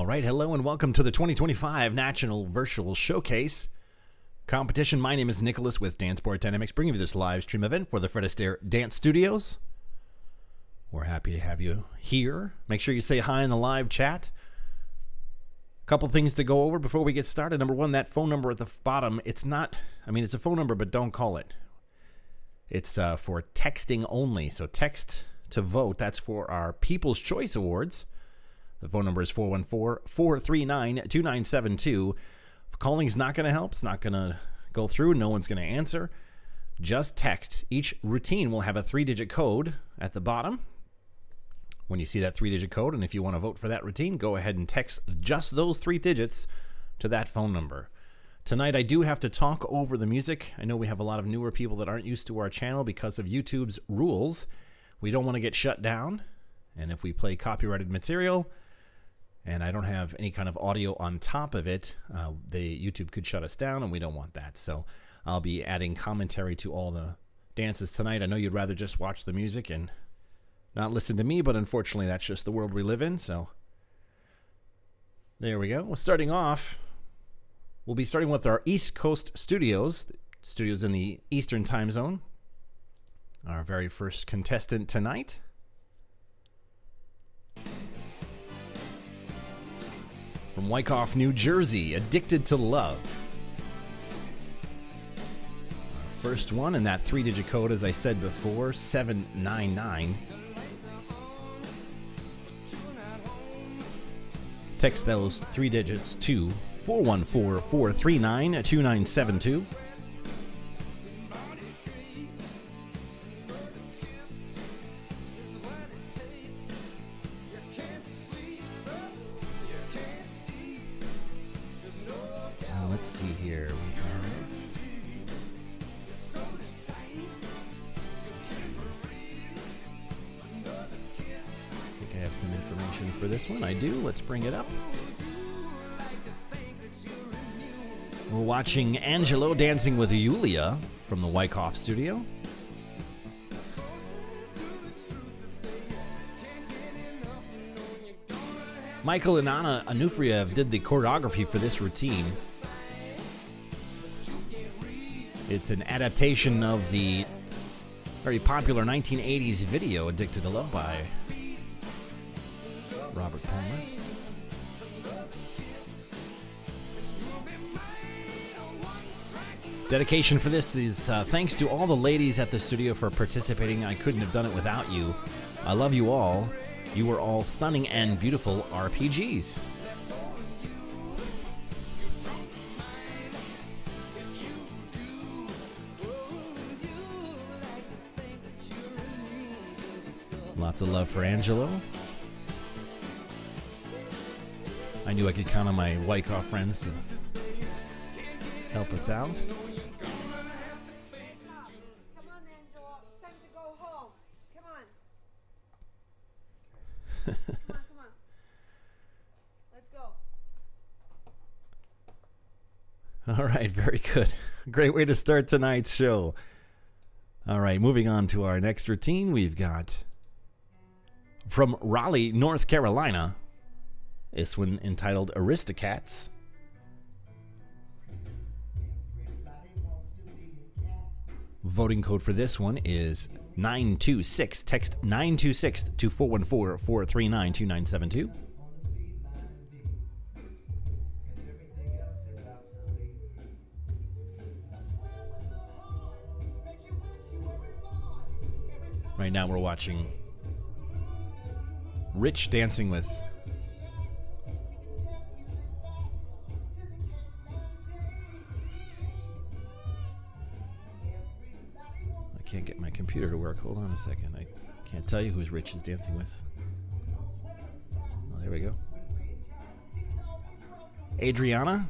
All right, hello and welcome to the 2025 National Virtual Showcase competition. My name is Nicholas with Danceport Dynamics, bringing you this live stream event for the Fred Astaire Dance Studios. We're happy to have you here. Make sure you say hi in the live chat. A couple things to go over before we get started. Number one, that phone number at the bottom, it's a phone number, but don't call it. It's for texting only. So text to vote. That's for our People's Choice Awards. The phone number is 414-439-2972. If calling's not going to help, it's not going to go through, no one's going to answer, just text. Each routine will have a 3-digit code at the bottom. When you see that 3-digit code, and if you want to vote for that routine, go ahead and text just those 3 digits to that phone number. Tonight, I do have to talk over the music. I know we have a lot of newer people that aren't used to our channel because of YouTube's rules. We don't want to get shut down, and if we play copyrighted material and I don't have any kind of audio on top of it, YouTube could shut us down, and we don't want that. So I'll be adding commentary to all the dances tonight. I know you'd rather just watch the music and not listen to me, but unfortunately that's just the world we live in. So there we go. Well, starting off, we'll be starting with our East Coast studios in the Eastern time zone. Our very first contestant tonight. From Wyckoff, New Jersey, Addicted to Love. Our first one, and that 3-digit code, as I said before, 799. Text those 3 digits to 414-439-2972. Let's see here. I think I have some information for this one. I do. Let's bring it up. We're watching Angelo dancing with Yulia from the Wyckoff studio. Michael and Anna Anufriev did the choreography for this routine. It's an adaptation of the very popular 1980s video Addicted to Love by Robert Palmer. Dedication for this is thanks to all the ladies at the studio for participating. I couldn't have done it without you. I love you all. You were all stunning and beautiful RPGs. Lots of love for Angelo. I knew I could count on my Wyckoff friends to help us out. Come on, Angelo. It's time to go home. Come on. Come on. Let's go. All right, very good. Great way to start tonight's show. All right, moving on to our next routine, we've got from Raleigh, North Carolina, this one entitled Aristocats. Voting code for this one is 926. Text 926 to 414-439-2972. Right now we're watching Rich dancing with I can't get my computer to work. Hold on a second. I can't tell you who's Rich is dancing with. Oh, there we go. Adriana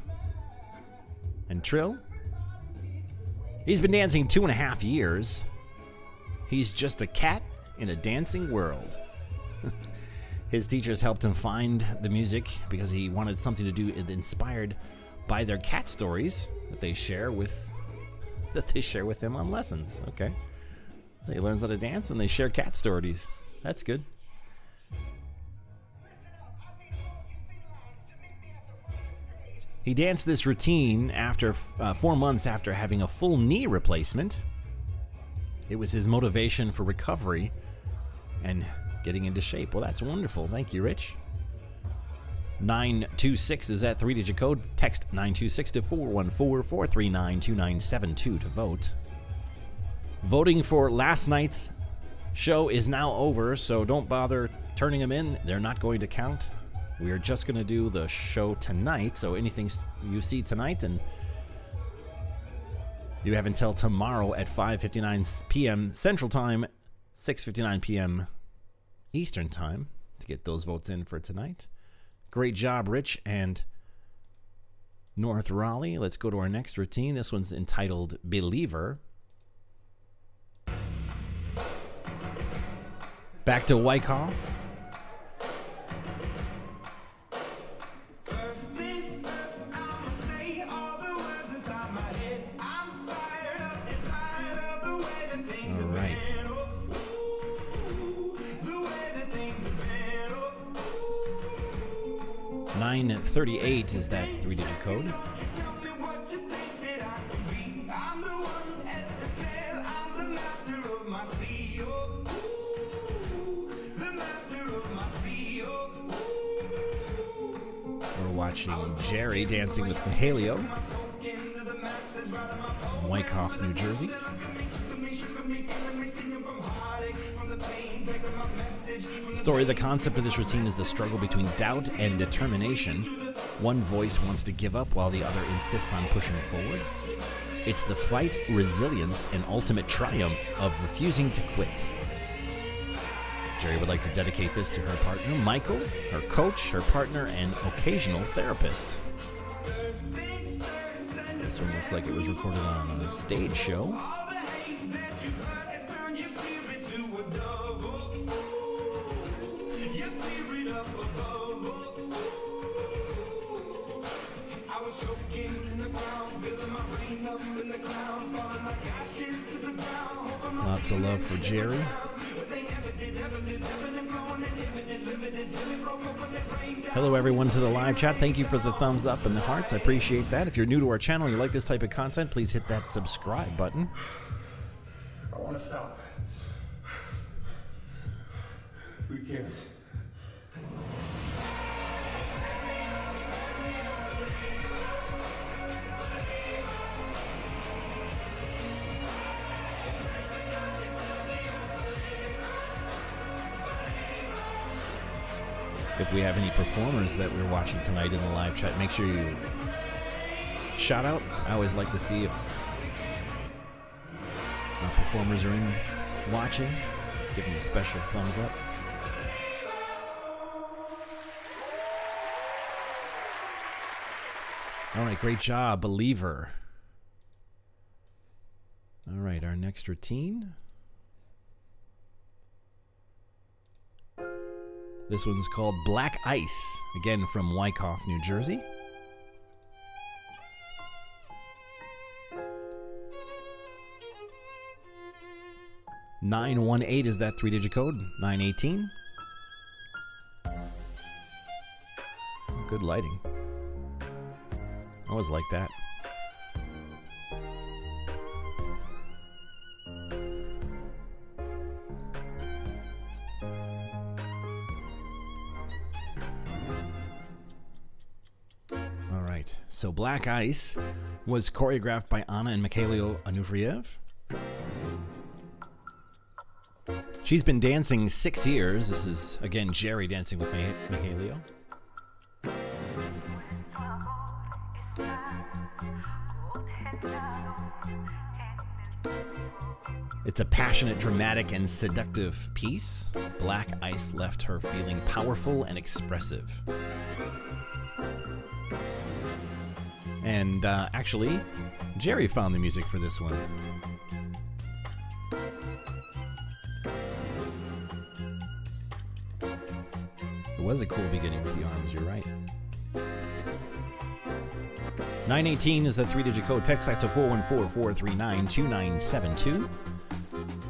and Trill. He's been dancing 2.5 years. He's just a cat in a dancing world. His teachers helped him find the music because he wanted something to do inspired by their cat stories that they share with him on lessons. Okay, so he learns how to dance and they share cat stories. That's good. He danced this routine after 4 months after having a full knee replacement. It was his motivation for recovery and getting into shape. Well, that's wonderful. Thank you, Rich. 926 is that 3-digit code. Text 926 to 414-439-2972 to vote. Voting for last night's show is now over, so don't bother turning them in. They're not going to count. We are just going to do the show tonight, so anything you see tonight, and you have until tomorrow at 5:59 p.m. Central Time, 6:59 p.m. Eastern Time to get those votes in for tonight. Great job, Rich and North Raleigh. Let's go to our next routine. This one's entitled Believer. Back to Wyckoff. All right. 938 is that 3-digit code. We're watching Jerry dancing with JLo in Wyckoff, New Jersey. The story, the concept of this routine is the struggle between doubt and determination. One voice wants to give up while the other insists on pushing forward. It's the fight, resilience, and ultimate triumph of refusing to quit. Jerry would like to dedicate this to her partner, Michael, her coach, her partner, and occasional therapist. This one looks like it was recorded on a stage show. Lots of love for Jerry. Hello everyone to the live chat. Thank you for the thumbs up and the hearts. I appreciate that. If you're new to our channel and you like this type of content, please hit that subscribe button. I want to stop. We can't. If we have any performers that we're watching tonight in the live chat, make sure you shout out. I always like to see if our performers are in watching. Give them a special thumbs up. All right, great job, Believer. All right, our next routine. This one's called Black Ice, again from Wyckoff, New Jersey. "918" is that 3-digit code. 918. Good lighting. I always like that. So Black Ice was choreographed by Anna and Mikhailo Onufriev. She's been dancing 6 years. This is, again, Jerry dancing with Mikhailo. It's a passionate, dramatic, and seductive piece. Black Ice left her feeling powerful and expressive. And actually, Jerry found the music for this one. It was a cool beginning with the arms, you're right. 918 is the 3-digit code. Text that to 414-439-2972.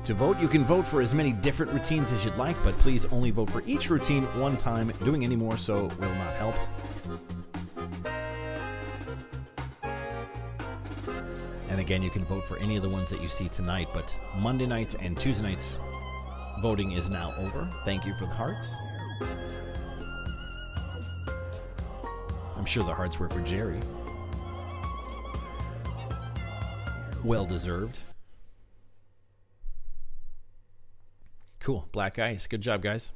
To vote, you can vote for as many different routines as you'd like, but please only vote for each routine one time. Doing any more so will not help. And again, you can vote for any of the ones that you see tonight, but Monday nights and Tuesday nights voting is now over. Thank you for the hearts. I'm sure the hearts were for Jerry. Well deserved. Cool. Black Ice. Good job, guys.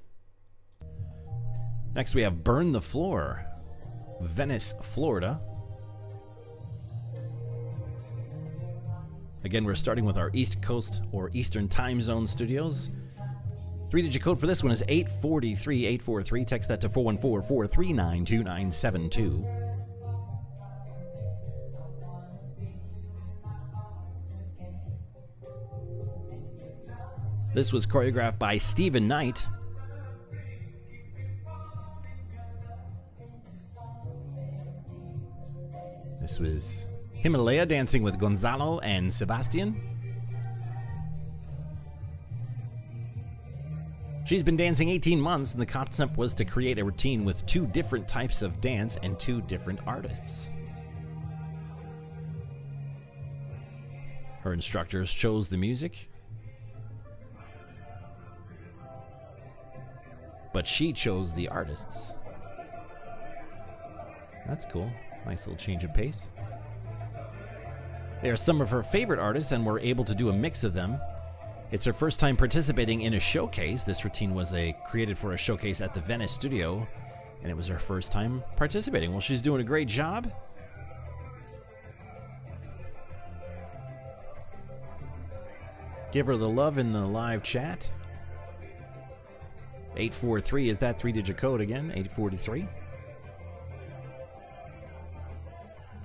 Next, we have Burn the Floor, Venice, Florida. Again, we're starting with our East Coast or Eastern Time Zone studios. 3-digit code for this one is 843-843. Text that to 414-439-2972. This was choreographed by Stephen Knight. This was Himalaya dancing with Gonzalo and Sebastian. She's been dancing 18 months, and the concept was to create a routine with 2 different types of dance and 2 different artists. Her instructors chose the music, but she chose the artists. That's cool. Nice little change of pace. They are some of her favorite artists, and we're able to do a mix of them. It's her first time participating in a showcase. This routine was created for a showcase at the Venice studio, and it was her first time participating. Well, she's doing a great job. Give her the love in the live chat. 843 is that 3-digit code again, 843.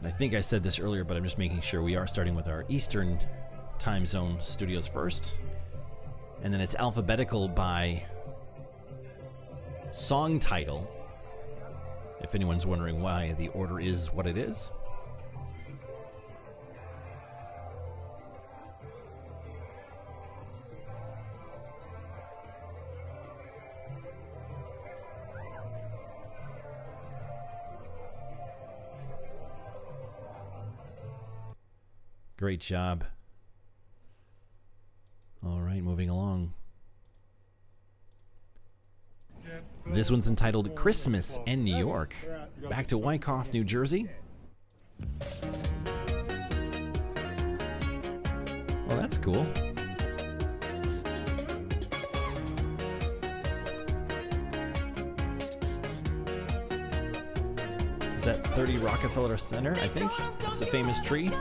I think I said this earlier, but I'm just making sure we are starting with our Eastern Time Zone studios first. And then it's alphabetical by song title, if anyone's wondering why the order is what it is. Great job. All right, moving along. This one's entitled Christmas in New York. Back to Wyckoff, New Jersey. Well, that's cool. Is that 30 Rockefeller Center, I think? That's the famous tree.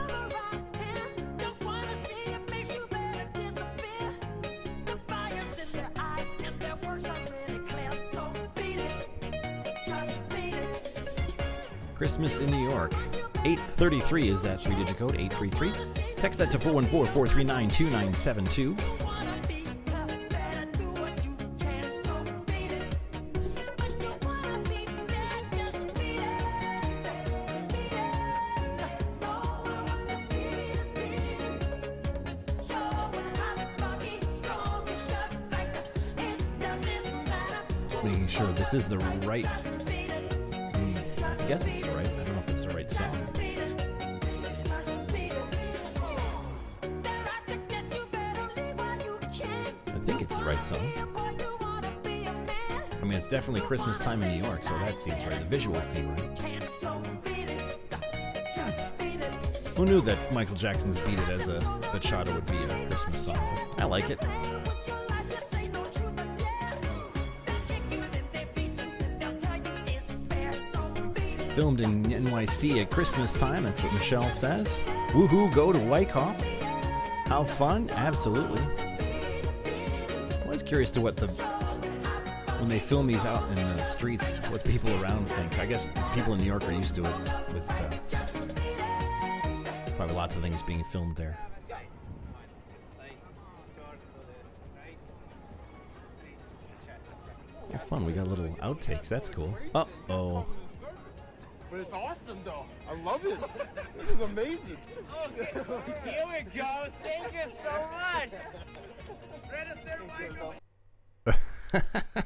Christmas in New York. 833 is that 3-digit code, 833. Text that to 414-439-2972. Just making sure this is the right... I guess it's the right. I don't know if it's the right song. I think it's the right song. I mean, it's definitely Christmas time in New York, so that seems right. The visuals seem right. Who knew that Michael Jackson's Beat It as a bachata would be a Christmas song? I like it. Filmed in NYC at Christmas time. That's what Michelle says. Woohoo, go to Wyckoff. How fun? Absolutely. I'm always curious to what when they film these out in the streets, what the people around think. I guess people in New York are used to it with probably lots of things being filmed there. Oh, fun. We got little outtakes. That's cool. Uh-oh. But it's awesome, though. I love it. This is amazing. Okay, here we go. Thank you so much. Fred Astaire.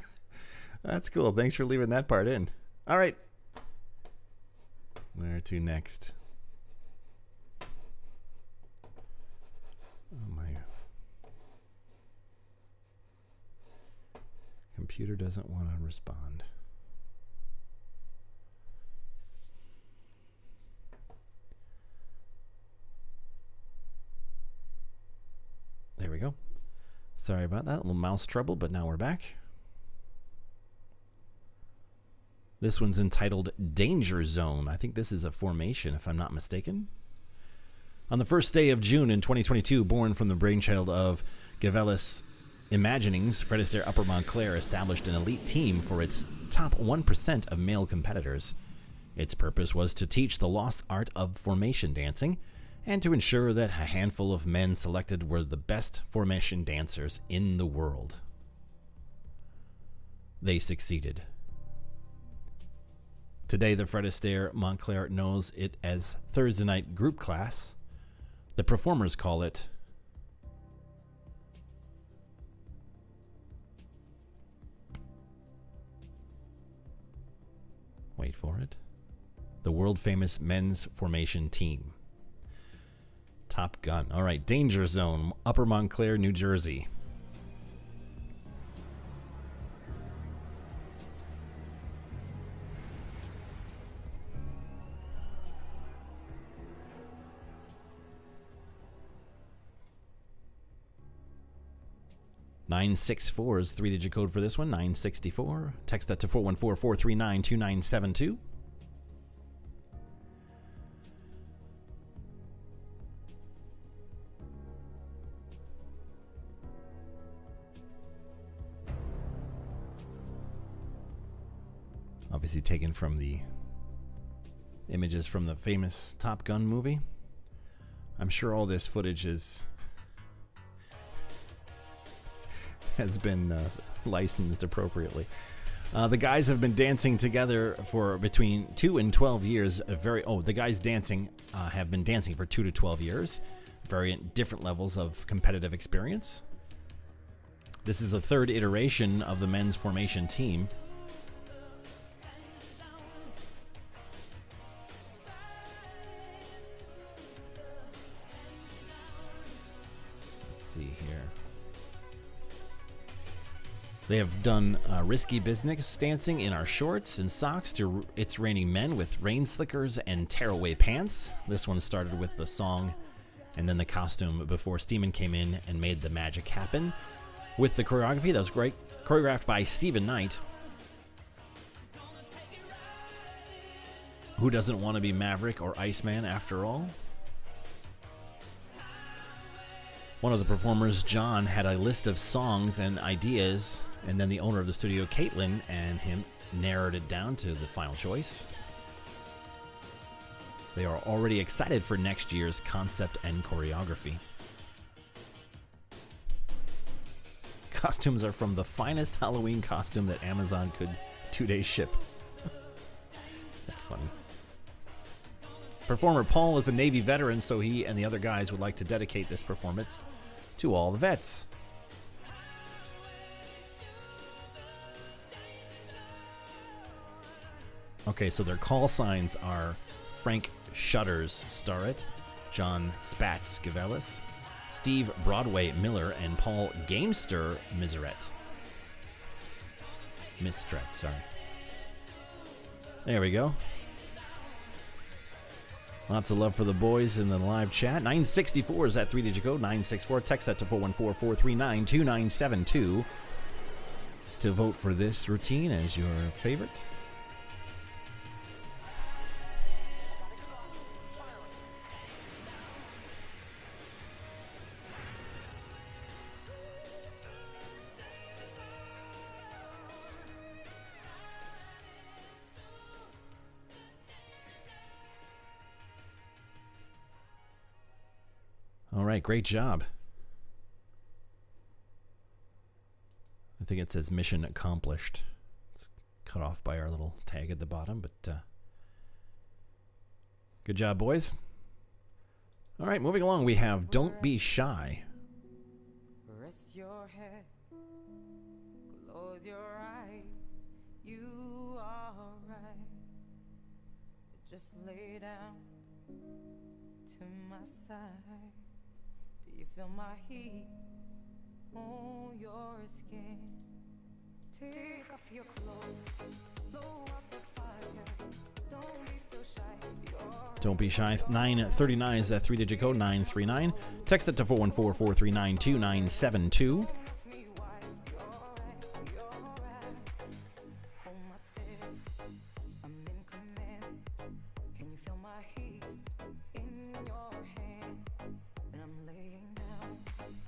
That's cool. Thanks for leaving that part in. All right. Where to next? computer doesn't want to respond. There we go. Sorry about that. A little mouse trouble, but now we're back. This one's entitled Danger Zone. I think this is a formation, if I'm not mistaken. On the first day of June in 2022, born from the brainchild of Gavelis Imaginings, Fred Astaire Upper Montclair established an elite team for its top 1% of male competitors. Its purpose was to teach the lost art of formation dancing and to ensure that a handful of men selected were the best formation dancers in the world. They succeeded. Today, the Fred Astaire Montclair knows it as Thursday Night Group Class. The performers call it wait for it, the world-famous men's formation team. Top Gun. All right, Danger Zone, Upper Montclair, New Jersey. (964) is 3-digit code for this one. 964. Text that to 414-439-2972. Obviously taken from the images from the famous Top Gun movie. I'm sure all this footage has been licensed appropriately. The guys have been dancing together for between 2 and 12 years. The guys dancing have been dancing for 2 to 12 years. Very different levels of competitive experience. This is the third iteration of the men's formation team. Let's see here. They have done risky business dancing in our shorts and socks to It's Raining Men with rain slickers and tearaway pants. This one started with the song and then the costume before Steeman came in and made the magic happen. With the choreography, that was great. Choreographed by Stephen Knight. Who doesn't want to be Maverick or Iceman after all? One of the performers, John, had a list of songs and ideas, and then the owner of the studio, Caitlin, and him narrowed it down to the final choice. They are already excited for next year's concept and choreography. Costumes are from the finest Halloween costume that Amazon could 2-day ship. That's funny. Performer Paul is a Navy veteran, so he and the other guys would like to dedicate this performance to all the vets. Okay, so their call signs are Frank Shutters Starrett, John Spatz Gavelis, Steve Broadway Miller, and Paul Gamester Mistret, sorry. There we go. Lots of love for the boys in the live chat. 964 is that 3-digit code. 964. Text that to 414-439-2972 to vote for this routine as your favorite. All right, great job. I think it says mission accomplished. It's cut off by our little tag at the bottom, but good job, boys. All right, moving along, we have Don't Be Shy. Rest your head, close your eyes, you are right. Just lay down to my side. Do you feel my heat on your skin? Take off your clothes, blow up the fire. Don't be so shy. Don't be shy. 939 is that 3-digit code, 939. Text it to 414-439-2972.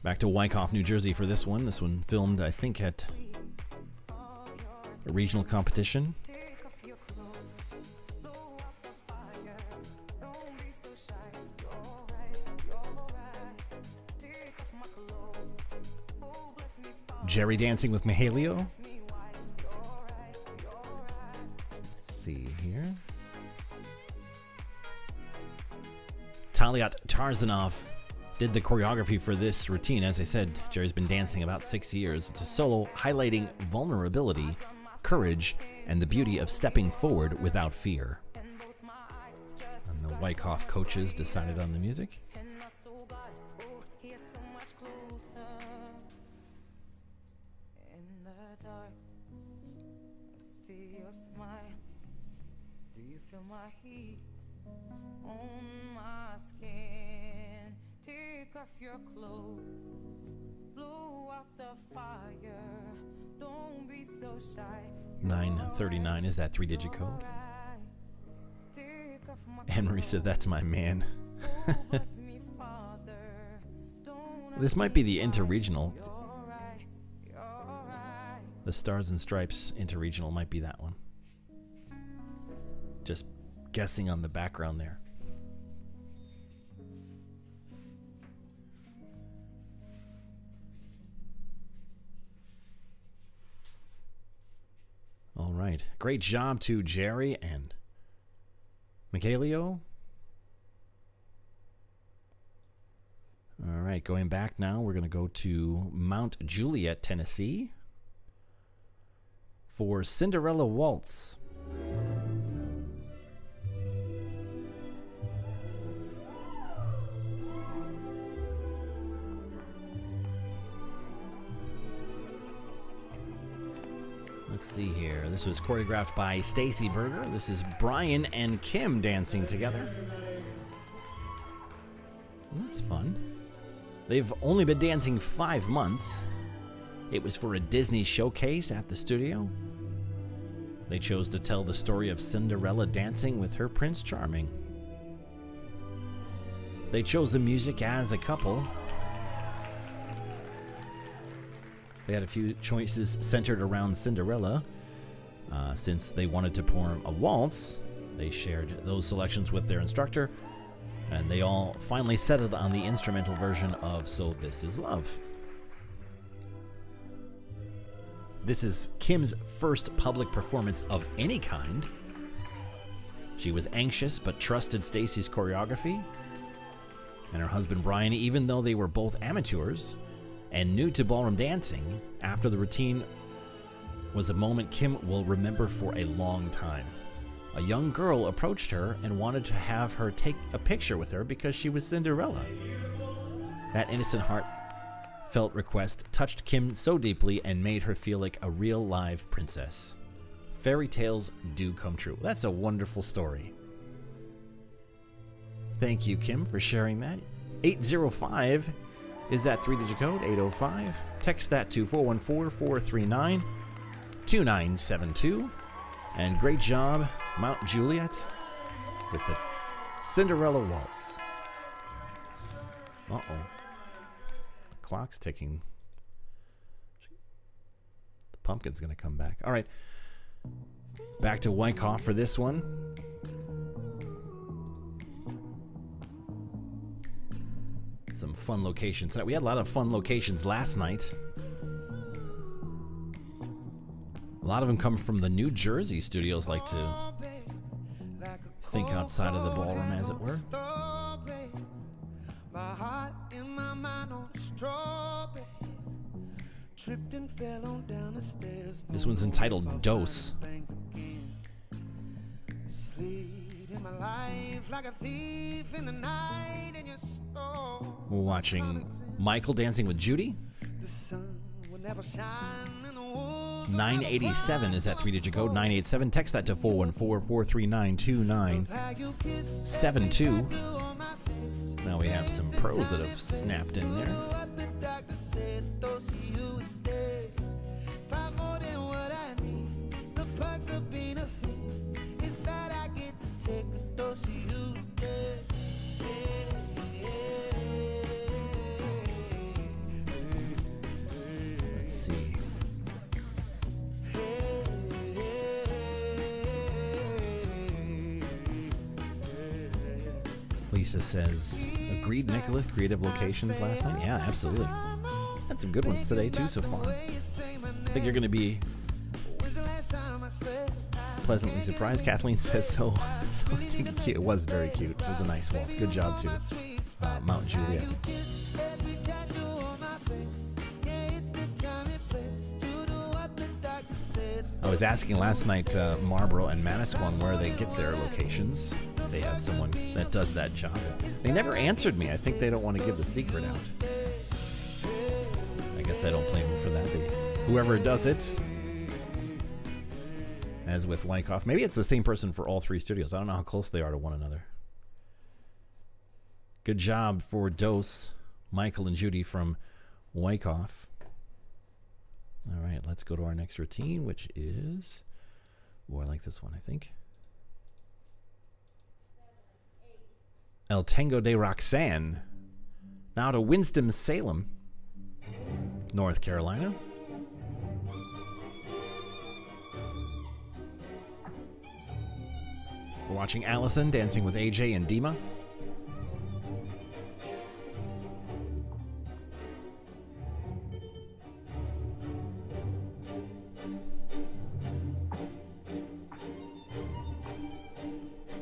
Back to Wyckoff, New Jersey for this one. This one filmed, I think, at a regional competition. Jerry dancing with Mihailio. Let's see here. Talyat Tarzanov did the choreography for this routine. As I said, Jerry's been dancing about 6 years. It's a solo highlighting vulnerability, courage, and the beauty of stepping forward without fear. And the Wyckoff coaches decided on the music. Do you feel my heat on my skin? Take off your clothes, blow out the fire. Don't be so shy. 939 is that 3-digit code. Henry said, "That's my man." This might be the interregional. The Stars and Stripes interregional might be that one. Just guessing on the background there. All right. Great job to Jerry and Michaelio. All right. Going back now, we're going to go to Mount Juliet, Tennessee for Cinderella Waltz. Let's see here. This was choreographed by Stacy Berger. This is Brian and Kim dancing together. That's fun. They've only been dancing 5 months. It was for a Disney showcase at the studio. They chose to tell the story of Cinderella dancing with her Prince Charming. They chose the music as a couple. They had a few choices centered around Cinderella. Since they wanted to perform a waltz, they shared those selections with their instructor, and they all finally settled on the instrumental version of So This Is Love. This is Kim's first public performance of any kind. She was anxious but trusted Stacy's choreography. And her husband Brian, even though they were both amateurs and new to ballroom dancing, after the routine was a moment Kim will remember for a long time. A young girl approached her and wanted to have her take a picture with her because she was Cinderella. That innocent heartfelt request touched Kim so deeply and made her feel like a real live princess. Fairy tales do come true. That's a wonderful story. Thank you, Kim, for sharing that. 805 is that 3-digit code, 805. Text that to 414-439-2972. And great job, Mount Juliet, with the Cinderella Waltz. Uh-oh. The clock's ticking. The pumpkin's going to come back. All right. Back to Wyckoff for this one. Some fun locations. We had a lot of fun locations last night. A lot of them come from the New Jersey studios, like to think outside of the ballroom, as it were. This one's entitled Dose. We're watching Michael dancing with Judy. The sun will never shine in the woods. 987 is that 3-digit code. 987. Text that to 414-439-2972. Now we have some pros that have snapped in there. Let's see. Lisa says, agreed, Nicholas, creative locations last night. Yeah, absolutely. Had some good ones today, too, so far. I think you're going to be pleasantly surprised. Kathleen says, so stinky cute. It was very cute. It was a nice waltz. Good job, too. Mount Juliet. I was asking last night Marlboro and Manasquan where they get their locations. They have someone that does that job. They never answered me. I think they don't want to give the secret out. I guess I don't blame them for that. Whoever does it, as with Wyckoff, maybe it's the same person for all three studios. I don't know how close they are to one another. Good job for Dose, Michael and Judy from Wyckoff. All right, let's go to our next routine, which is... Oh, I like this one, I think. El Tango de Roxanne. Now to Winston-Salem, North Carolina. We're watching Allison dancing with AJ and Dima.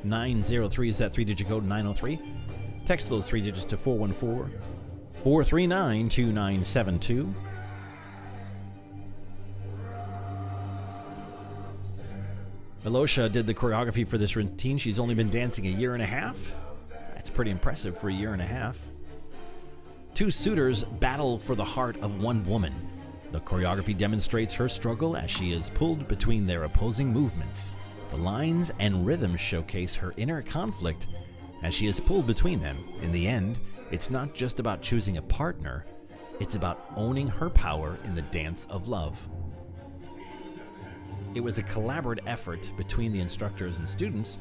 (903) is that 3-digit code. 903. Text those 3 digits to 414-439-2972. Melosha did the choreography for this routine. She's only been dancing a year and a half. That's pretty impressive for a year and a half. Two suitors battle for the heart of one woman. The choreography demonstrates her struggle as she is pulled between their opposing movements. The lines and rhythms showcase her inner conflict as she is pulled between them. In the end, it's not just about choosing a partner, it's about owning her power in the dance of love. It was a collaborative effort between the instructors and students,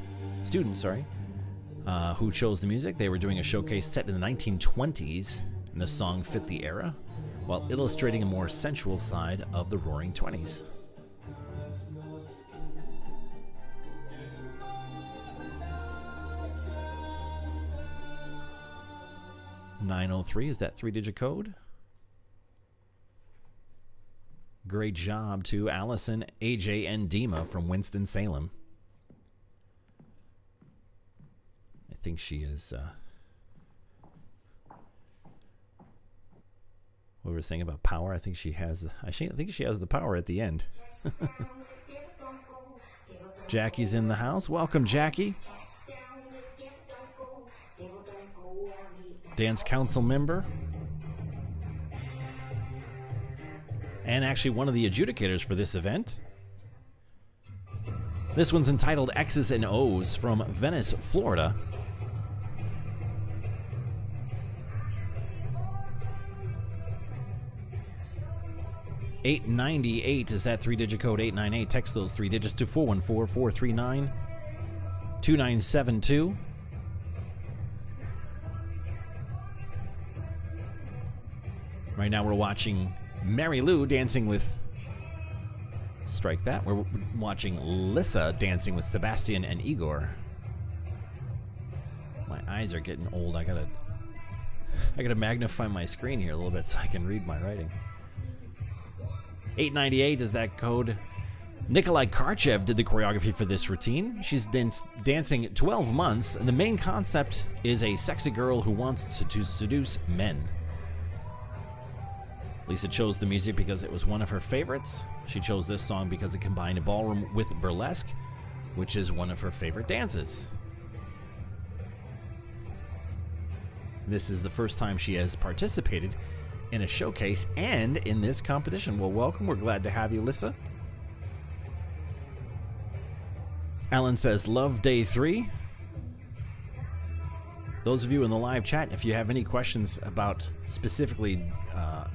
who chose the music. They were doing a showcase set in the 1920s, and the song fit the era, while illustrating a more sensual side of the Roaring Twenties. (903) is that 3-digit code. Great job to Allison, AJ, and Dima from Winston-Salem. I think she is... what were we saying about power? I think she has the power at the end. Jackie's in the house. Welcome, Jackie. Dance council member. And actually one of the adjudicators for this event. This one's entitled X's and O's from Venice, Florida. $898 is that 3-digit code. 898. Text those 3 digits to 414-439-2972. Right now we're watching Mary Lou dancing with... Strike that. We're watching Lissa dancing with Sebastian and Igor. My eyes are getting old. I gotta magnify my screen here a little bit so I can read my writing. 898 is that code. Nikolai Karchev did the choreography for this routine. She's been dancing 12 months, and the main concept is a sexy girl who wants to seduce men. Lisa chose the music because it was one of her favorites. She chose this song because it combined a ballroom with burlesque, which is one of her favorite dances. This is the first time she has participated in a showcase and in this competition. Well, welcome. We're glad to have you, Lisa. Alan says, love day 3. Those of you in the live chat, if you have any questions about specifically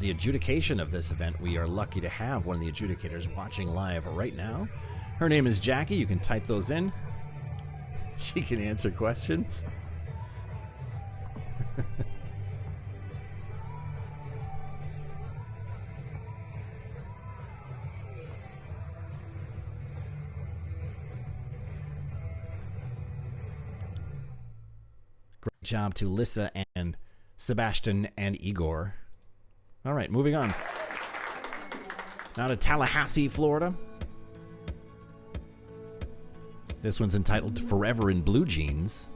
the adjudication of this event, we are lucky to have one of the adjudicators watching live right now. Her name is Jackie. You can type those in. She can answer questions. Great job to Lissa and Sebastian and Igor. All right, moving on. Now to Tallahassee, Florida. This one's entitled Forever in Blue Jeans.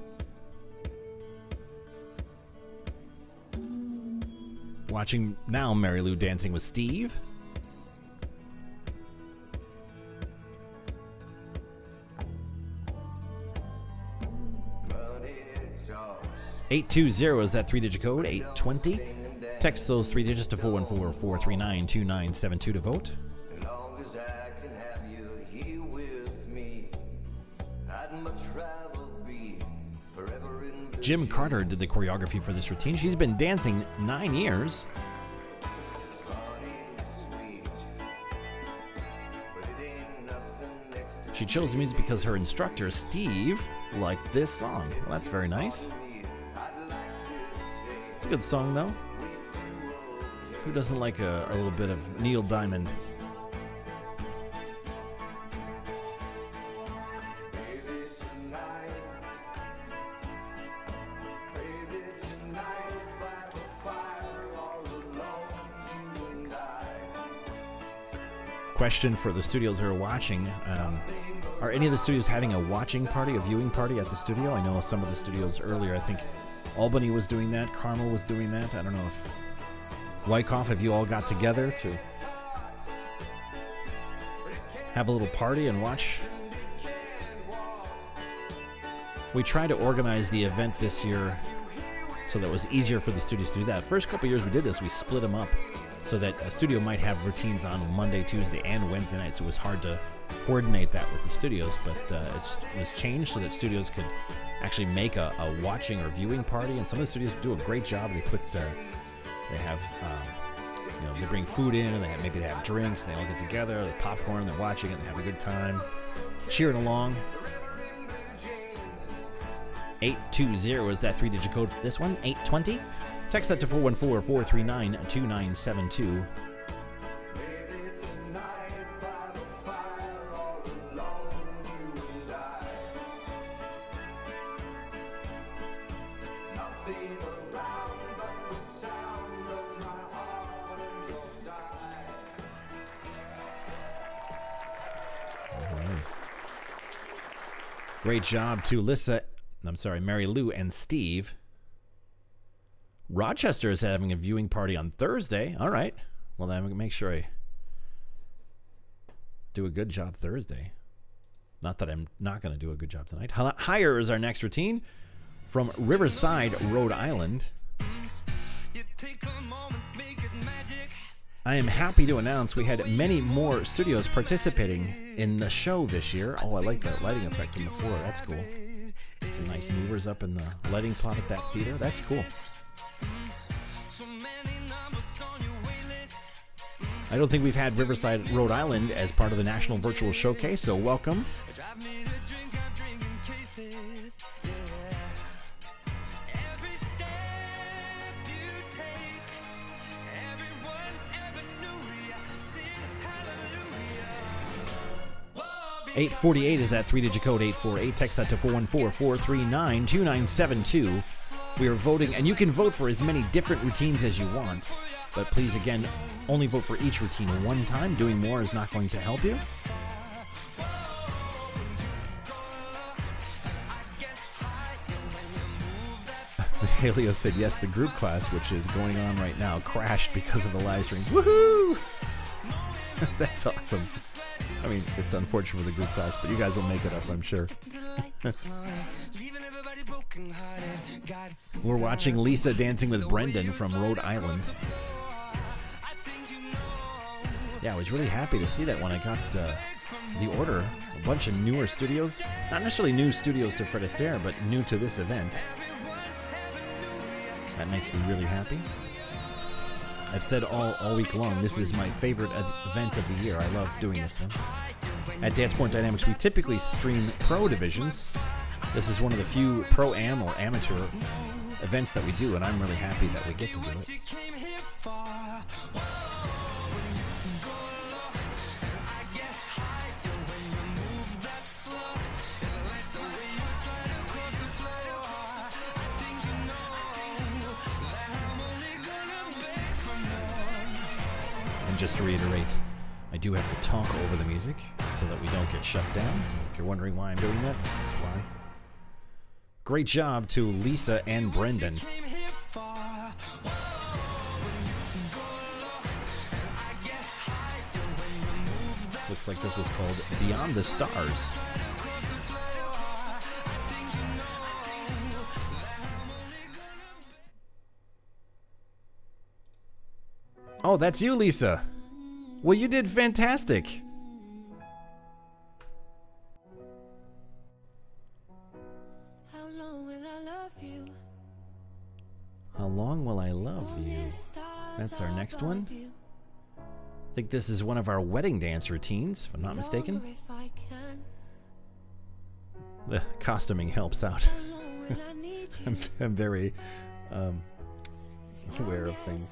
Watching now Mary Lou dancing with Steve. 820 is that 3-digit code, 820. Text those 3 digits to 414-439-2972 to vote. Jim Carter did the choreography for this routine. She's been dancing 9 years. She chose the music because her instructor, Steve, liked this song. Well, that's very nice. It's a good song, though. Who doesn't like a little bit of Neil Diamond? Question for the studios who are watching. Are any of the studios having a watching party, a viewing party at the studio? I know some of the studios earlier, I think Albany was doing that, Carmel was doing that. I don't know if Wyckoff, if you all got together to have a little party and watch. We tried to organize the event this year so that it was easier for the studios to do that. First couple years we did this, we split them up so that a studio might have routines on Monday, Tuesday, and Wednesday night, so it was hard to coordinate that with the studios, but it was changed so that studios could actually make a watching or viewing party, and some of the studios do a great job. They put, they have, they bring food in, and maybe they have drinks, and they all get together, they popcorn, they're watching it, and they have a good time, cheering along. 820 is that 3-digit code for this one, 820. Text that to 414-439-2972. Great job to Mary Lou and Steve. Rochester is having a viewing party on Thursday. All right. Well, then I'm going to make sure I do a good job Thursday. Not that I'm not going to do a good job tonight. Higher is our next routine from Riverside, Rhode Island. I am happy to announce we had many more studios participating in the show this year. Oh, I like that lighting effect on the floor. That's cool. Some nice movers up in the lighting plot at that theater. That's cool. I don't think we've had Riverside, Rhode Island as part of the National Virtual Showcase, so welcome. $848 is that 3-digit code, 848. Text that to 414-439-2972. We are voting, and you can vote for as many different routines as you want. But please, again, only vote for each routine one time. Doing more is not going to help you. Halio said, yes, the group class, which is going on right now, crashed because of the live stream. Woohoo! That's awesome. I mean, it's unfortunate for the group class, but you guys will make it up, I'm sure. We're watching Lisa dancing with Brendan from Rhode Island. Yeah, I was really happy to see that when I got the order. A bunch of newer studios. Not necessarily new studios to Fred Astaire, but new to this event. That makes me really happy. I've said all week long, this is my favorite event of the year. I love doing this one. At Danceport Dynamics, we typically stream pro divisions. This is one of the few pro-am or amateur events that we do, and I'm really happy that we get to do it. And just to reiterate, I do have to talk over the music so that we don't get shut down. So if you're wondering why I'm doing that, that's why. Great job to Lisa and Brendan. Looks like this was called Beyond the Stars. Oh, that's you, Lisa. Well, you did fantastic. How long will I love you? How long will I love you? That's our next one. I think this is one of our wedding dance routines, if I'm not mistaken. The costuming helps out. I'm very aware of things.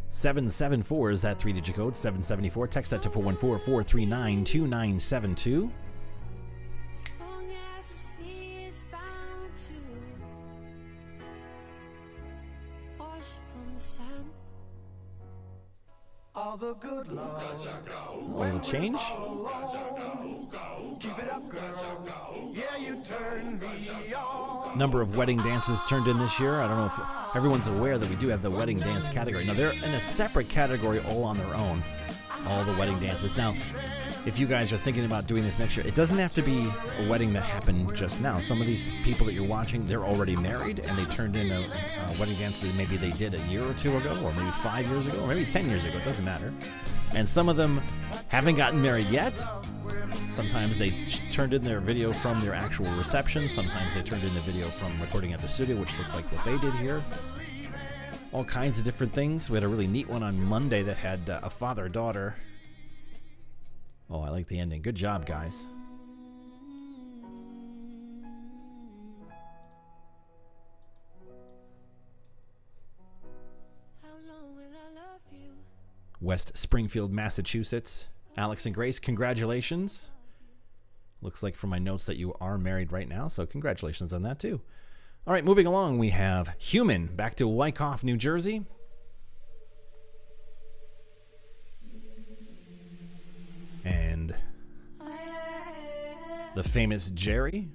774 is that 3-digit code. 774. Text that to 414-439-2972. All the good love. A little change. Keep it up, girl. Yeah, you turn me on. Number of wedding dances turned in this year. I don't know if everyone's aware that we do have the wedding dance category. Now, they're in a separate category all on their own, all the wedding dances. Now, if you guys are thinking about doing this next year, it doesn't have to be a wedding that happened just now. Some of these people that you're watching, they're already married, and they turned in a wedding dance that maybe they did a year or two ago, or maybe 5 years ago, or maybe 10 years ago. It doesn't matter. And some of them haven't gotten married yet. Sometimes they turned in their video from their actual reception. Sometimes they turned in the video from recording at the studio, which looks like what they did here. All kinds of different things. We had a really neat one on Monday that had a father-daughter. Oh, I like the ending. Good job, guys. How long will I love you? West Springfield, Massachusetts. Alex and Grace, congratulations. Looks like from my notes that you are married right now, so congratulations on that too. All right, moving along, we have Human, back to Wyckoff, New Jersey. And the famous Jerry.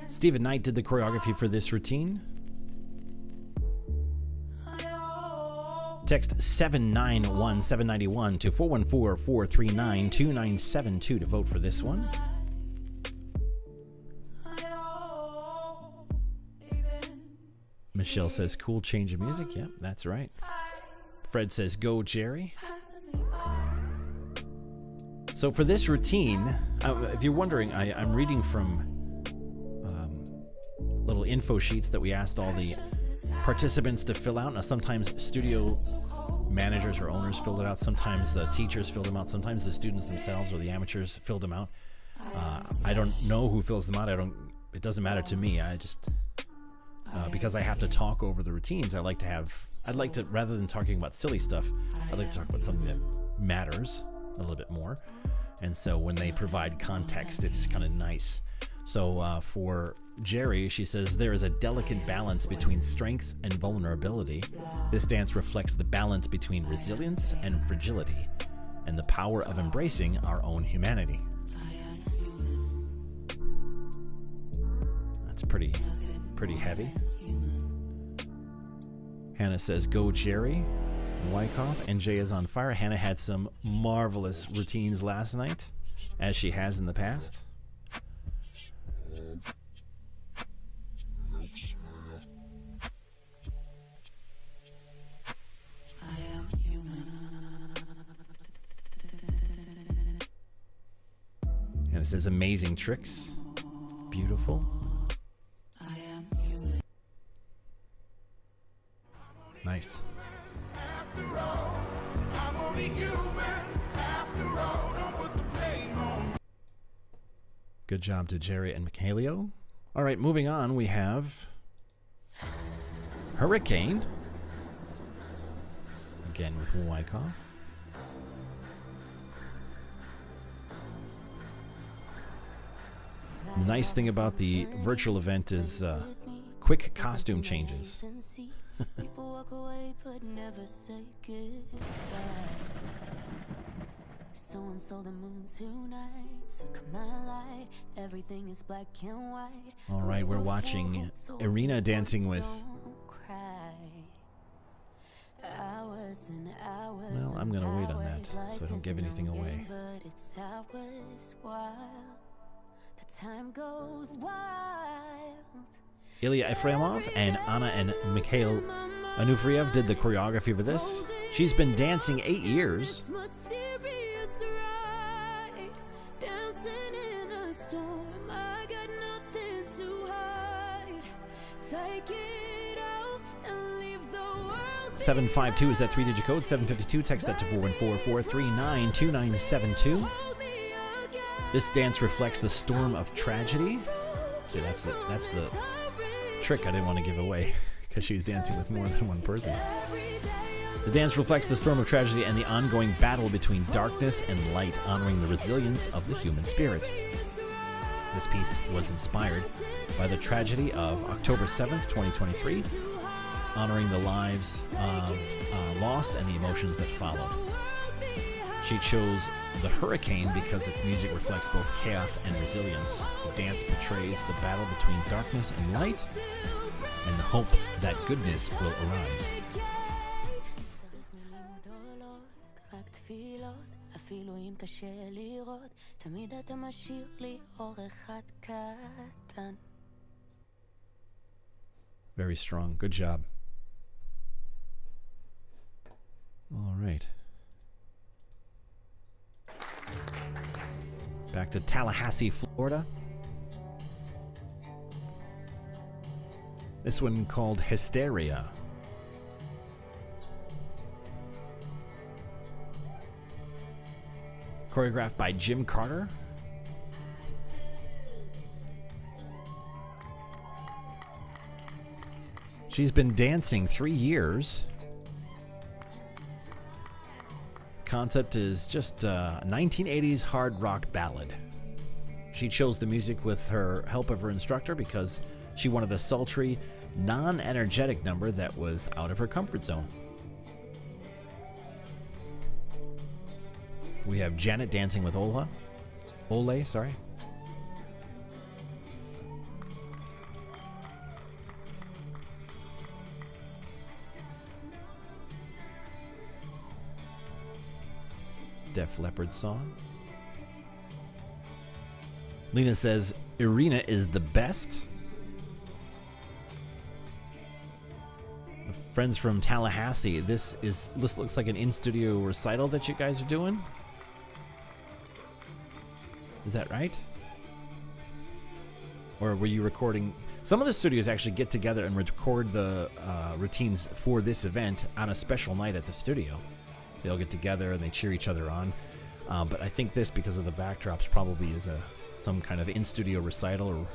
Stephen Knight did the choreography for this routine. Text 791-791 to 414-439-2972 to vote for this one. Michelle says, cool change of music. Yep, that's right. Fred says, go Jerry. So for this routine, if you're wondering, I'm reading from little info sheets that we asked all the participants to fill out. Now, sometimes studio managers or owners filled it out. Sometimes the teachers filled them out. Sometimes the students themselves or the amateurs filled them out. I don't know who fills them out. It doesn't matter to me. I just because I have to talk over the routines. I'd like to, rather than talking about silly stuff, I'd like to talk about something that matters a little bit more. And so when they provide context, it's kind of nice. So for Jerry, she says, there is a delicate balance between strength and vulnerability. This dance reflects the balance between resilience and fragility and the power of embracing our own humanity. That's pretty heavy. Hannah says, go Jerry. Wyckoff. NJ is on fire. Hannah had some marvelous routines last night, as she has in the past. And it says amazing tricks. Beautiful. Nice. Good job to Jerry and Michalio. All right, moving on, we have Hurricane. Again with Wyckoff. The nice thing about the virtual event is quick costume changes. People walk away but never say goodbye. Someone stole the moon tonight, took my light. Everything is black and white. All right, we're watching Irina dancing with. Well, I'm gonna wait on that so I don't give anything away. But it's hours wild. The time goes wild. Ilya Efremov and Anna and Mikhail Anufriev did the choreography for this. She's been dancing 8 years. Dancing in the storm, I got nothing to hide. Take it out and leave the world. 752 is that 3-digit code. 752, text that to 414-439-2972. This dance reflects the storm of tragedy. See, that's the trick I didn't want to give away because she's dancing with more than one person. The dance reflects the storm of tragedy and the ongoing battle between darkness and light, honoring the resilience of the human spirit. This piece was inspired by the tragedy of October 7th, 2023, honoring the lives of lost and the emotions that followed. She chose the Hurricane because its music reflects both chaos and resilience. The dance portrays the battle between darkness and light and the hope that goodness will arise. Very strong. Good job. All right. Back to Tallahassee, Florida. This one called Hysteria. Choreographed by Jim Carter. She's been dancing 3 years. Concept is just a 1980s hard rock ballad. She chose the music with her help of her instructor because she wanted a sultry, non-energetic number that was out of her comfort zone. We have Janet dancing with Ole, sorry. Def Leppard song. Lena says Irina is the best. Friends from Tallahassee. This looks like an in-studio recital that you guys are doing. Is that right? Or were you recording? Some of the studios actually get together and record the routines for this event on a special night at the studio. They'll get together and they cheer each other on. But I think this, because of the backdrops, probably is some kind of in-studio recital or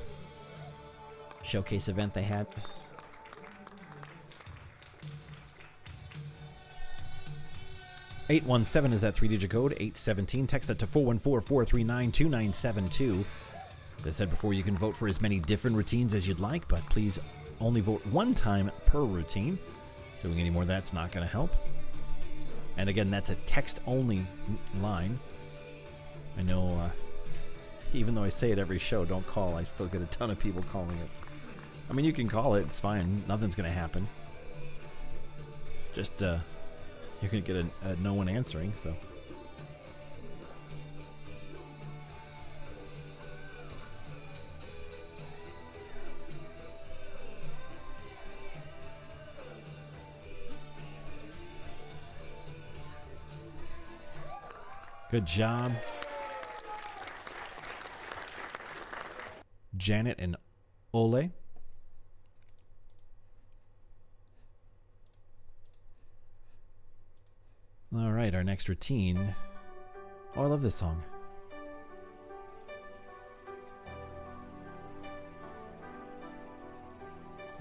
showcase event they had. $817 is that 3-digit code. 817. Text that to 414-439-2972. As I said before, you can vote for as many different routines as you'd like, but please only vote one time per routine. Doing any more of that's not going to help. And again, that's a text-only line. I know, even though I say it every show, don't call, I still get a ton of people calling it. I mean, you can call it, it's fine. Nothing's going to happen. Just, if You're going to get a no one answering, so. Good job. Janet and Ole. All right, our next routine. Oh, I love this song.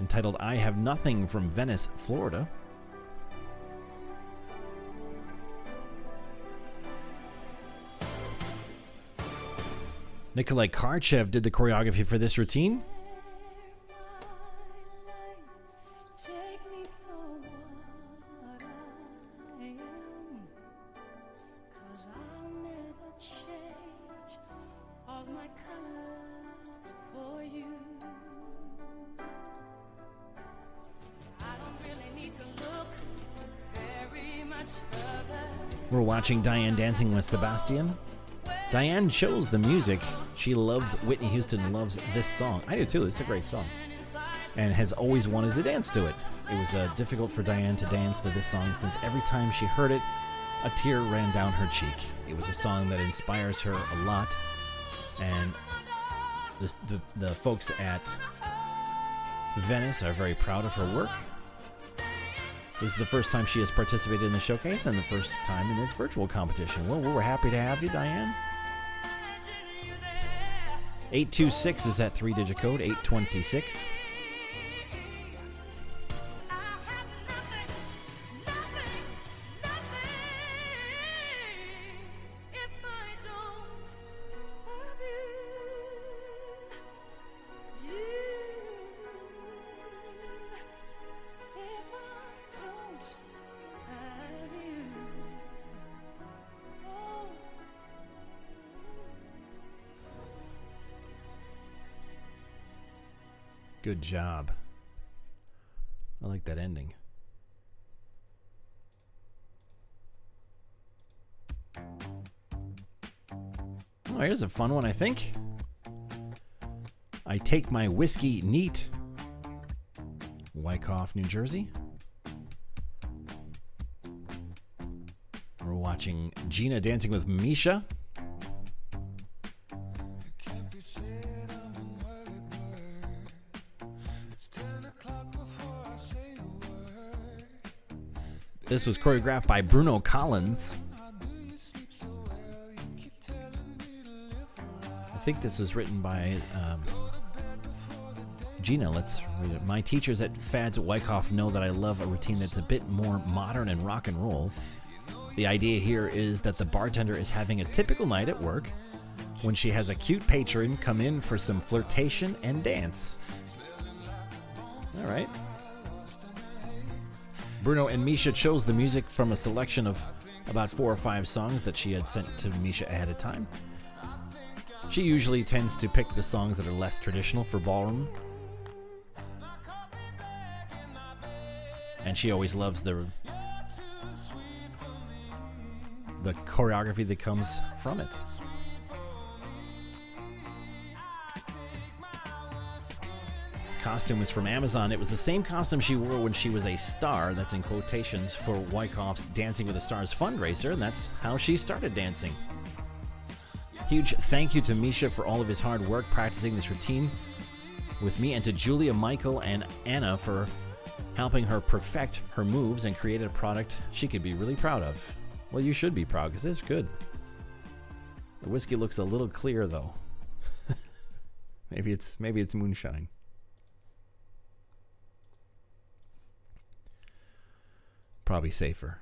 Entitled I Have Nothing, from Venice, Florida. Nikolai Karchev did the choreography for this routine. We're watching Diane dancing with Sebastian. Diane chose the music. She loves Whitney Houston, loves this song. I do too. It's a great song. And has always wanted to dance to it. It was difficult for Diane to dance to this song since every time she heard it, a tear ran down her cheek. It was a song that inspires her a lot. And the folks at Venice are very proud of her work. This is the first time she has participated in the showcase and the first time in this virtual competition. Well, we're happy to have you, Diane. 826 is that 3-digit code, 826. Good job. I like that ending. Oh, here's a fun one, I think. I Take My Whiskey Neat. Wyckoff, New Jersey. We're watching Gina dancing with Misha. This was choreographed by Bruno Collins. I think this was written by Gina. Let's read it. My teachers at Fads at Wyckoff know that I love a routine that's a bit more modern and rock and roll. The idea here is that the bartender is having a typical night at work when she has a cute patron come in for some flirtation and dance. All right. Bruno and Misha chose the music from a selection of about 4 or 5 songs that she had sent to Misha ahead of time. She usually tends to pick the songs that are less traditional for ballroom. And she always loves the choreography that comes from it. Costume was from Amazon. It was the same costume she wore when she was a star, that's in quotations, for Wyckoff's Dancing with the Stars fundraiser, and that's how she started dancing. Huge thank you to Misha for all of his hard work practicing this routine with me, and to Julia, Michael, and Anna for helping her perfect her moves and create a product she could be really proud of. Well, you should be proud because it's good. The whiskey looks a little clear though. maybe it's moonshine. Probably safer.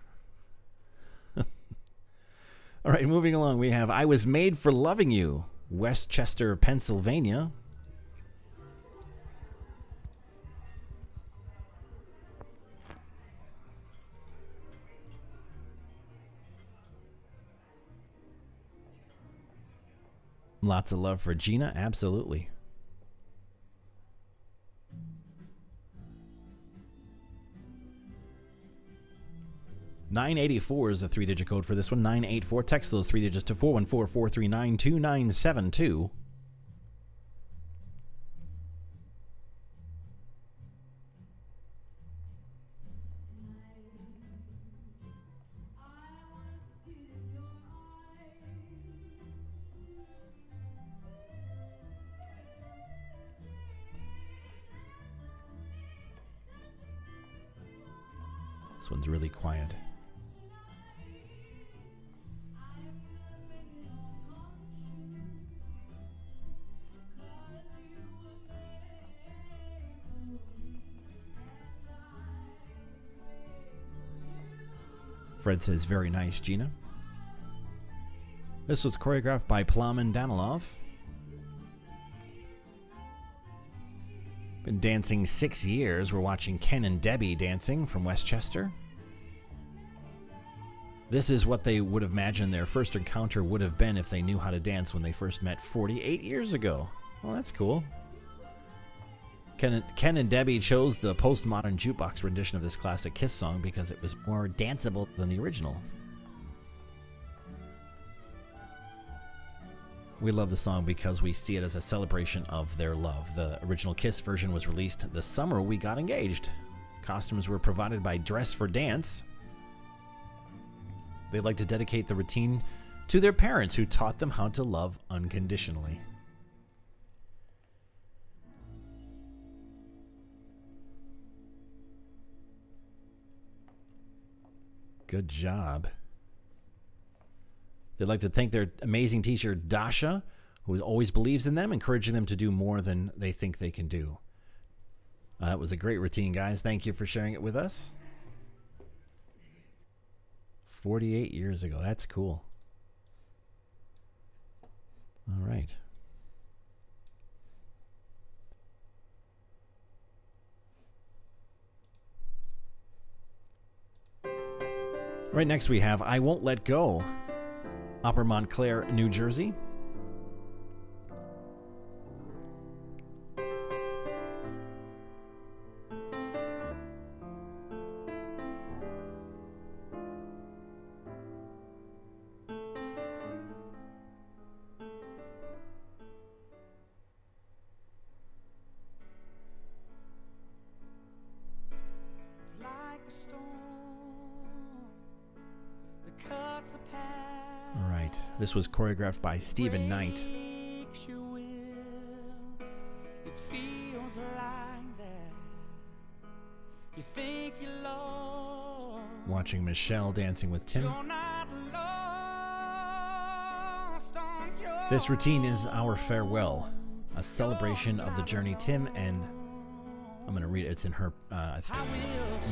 All right, moving along, we have I Was Made for Loving You, Westchester, Pennsylvania. Lots of love for Gina, absolutely. 984 is the 3-digit code for this one. 984. Text those 3 digits to 414-439-2972. This one's really quiet. Fred says, very nice, Gina. This was choreographed by Plum and Danilov. Been dancing 6 years. We're watching Ken and Debbie dancing from Westchester. This is what they would have imagined their first encounter would have been if they knew how to dance when they first met 48 years ago. Well, that's cool. Ken and Debbie chose the postmodern jukebox rendition of this classic Kiss song because it was more danceable than the original. We love the song because we see it as a celebration of their love. The original Kiss version was released the summer we got engaged. Costumes were provided by Dress for Dance. They'd like to dedicate the routine to their parents who taught them how to love unconditionally. Good job. They'd like to thank their amazing teacher, Dasha, who always believes in them, encouraging them to do more than they think they can do. That was a great routine, guys. Thank you for sharing it with us. 48 years ago. That's cool. All right. Right next we have I Won't Let Go, Upper Montclair, New Jersey. It's like a storm that cuts a path. All right. This was choreographed by Stephen Knight. It feels like that. You think you're lost. Watching Michelle dancing with Tim. You're not lost on your This routine is our farewell, a celebration of the journey Tim and I'm going to read it. It's in her.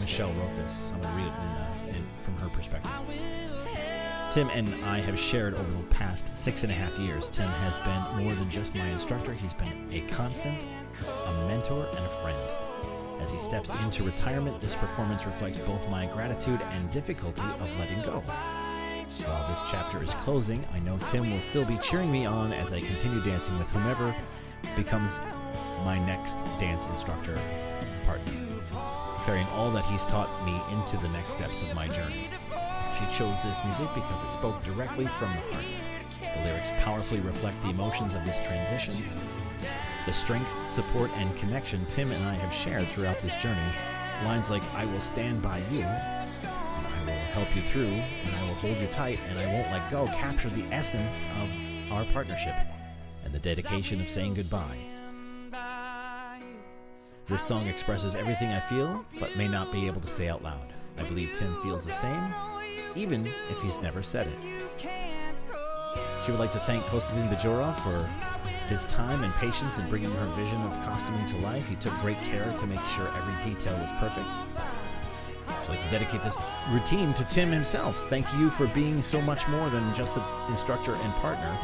Michelle wrote this. I'm going to read it from her perspective. Tim and I have shared over the past 6.5 years. Tim has been more than just my instructor. He's been a constant, a mentor, and a friend. As he steps into retirement, this performance reflects both my gratitude and difficulty of letting go. While this chapter is closing, I know Tim will still be cheering me on as I continue dancing with whomever becomes my next dance instructor partner, carrying all that he's taught me into the next steps of my journey. She chose this music because it spoke directly from the heart. The lyrics powerfully reflect the emotions of this transition, the strength, support, and connection Tim and I have shared throughout this journey. Lines like, I will stand by you, and I will help you through, and I will hold you tight, and I won't let go, capture the essence of our partnership and the dedication of saying goodbye. This song expresses everything I feel, but may not be able to say out loud. I believe Tim feels the same, even if he's never said it. She would like to thank Konstantin Bajorov for his time and patience in bringing her vision of costuming to life. He took great care to make sure every detail was perfect. She'd like to dedicate this routine to Tim himself. Thank you for being so much more than just an instructor and partner.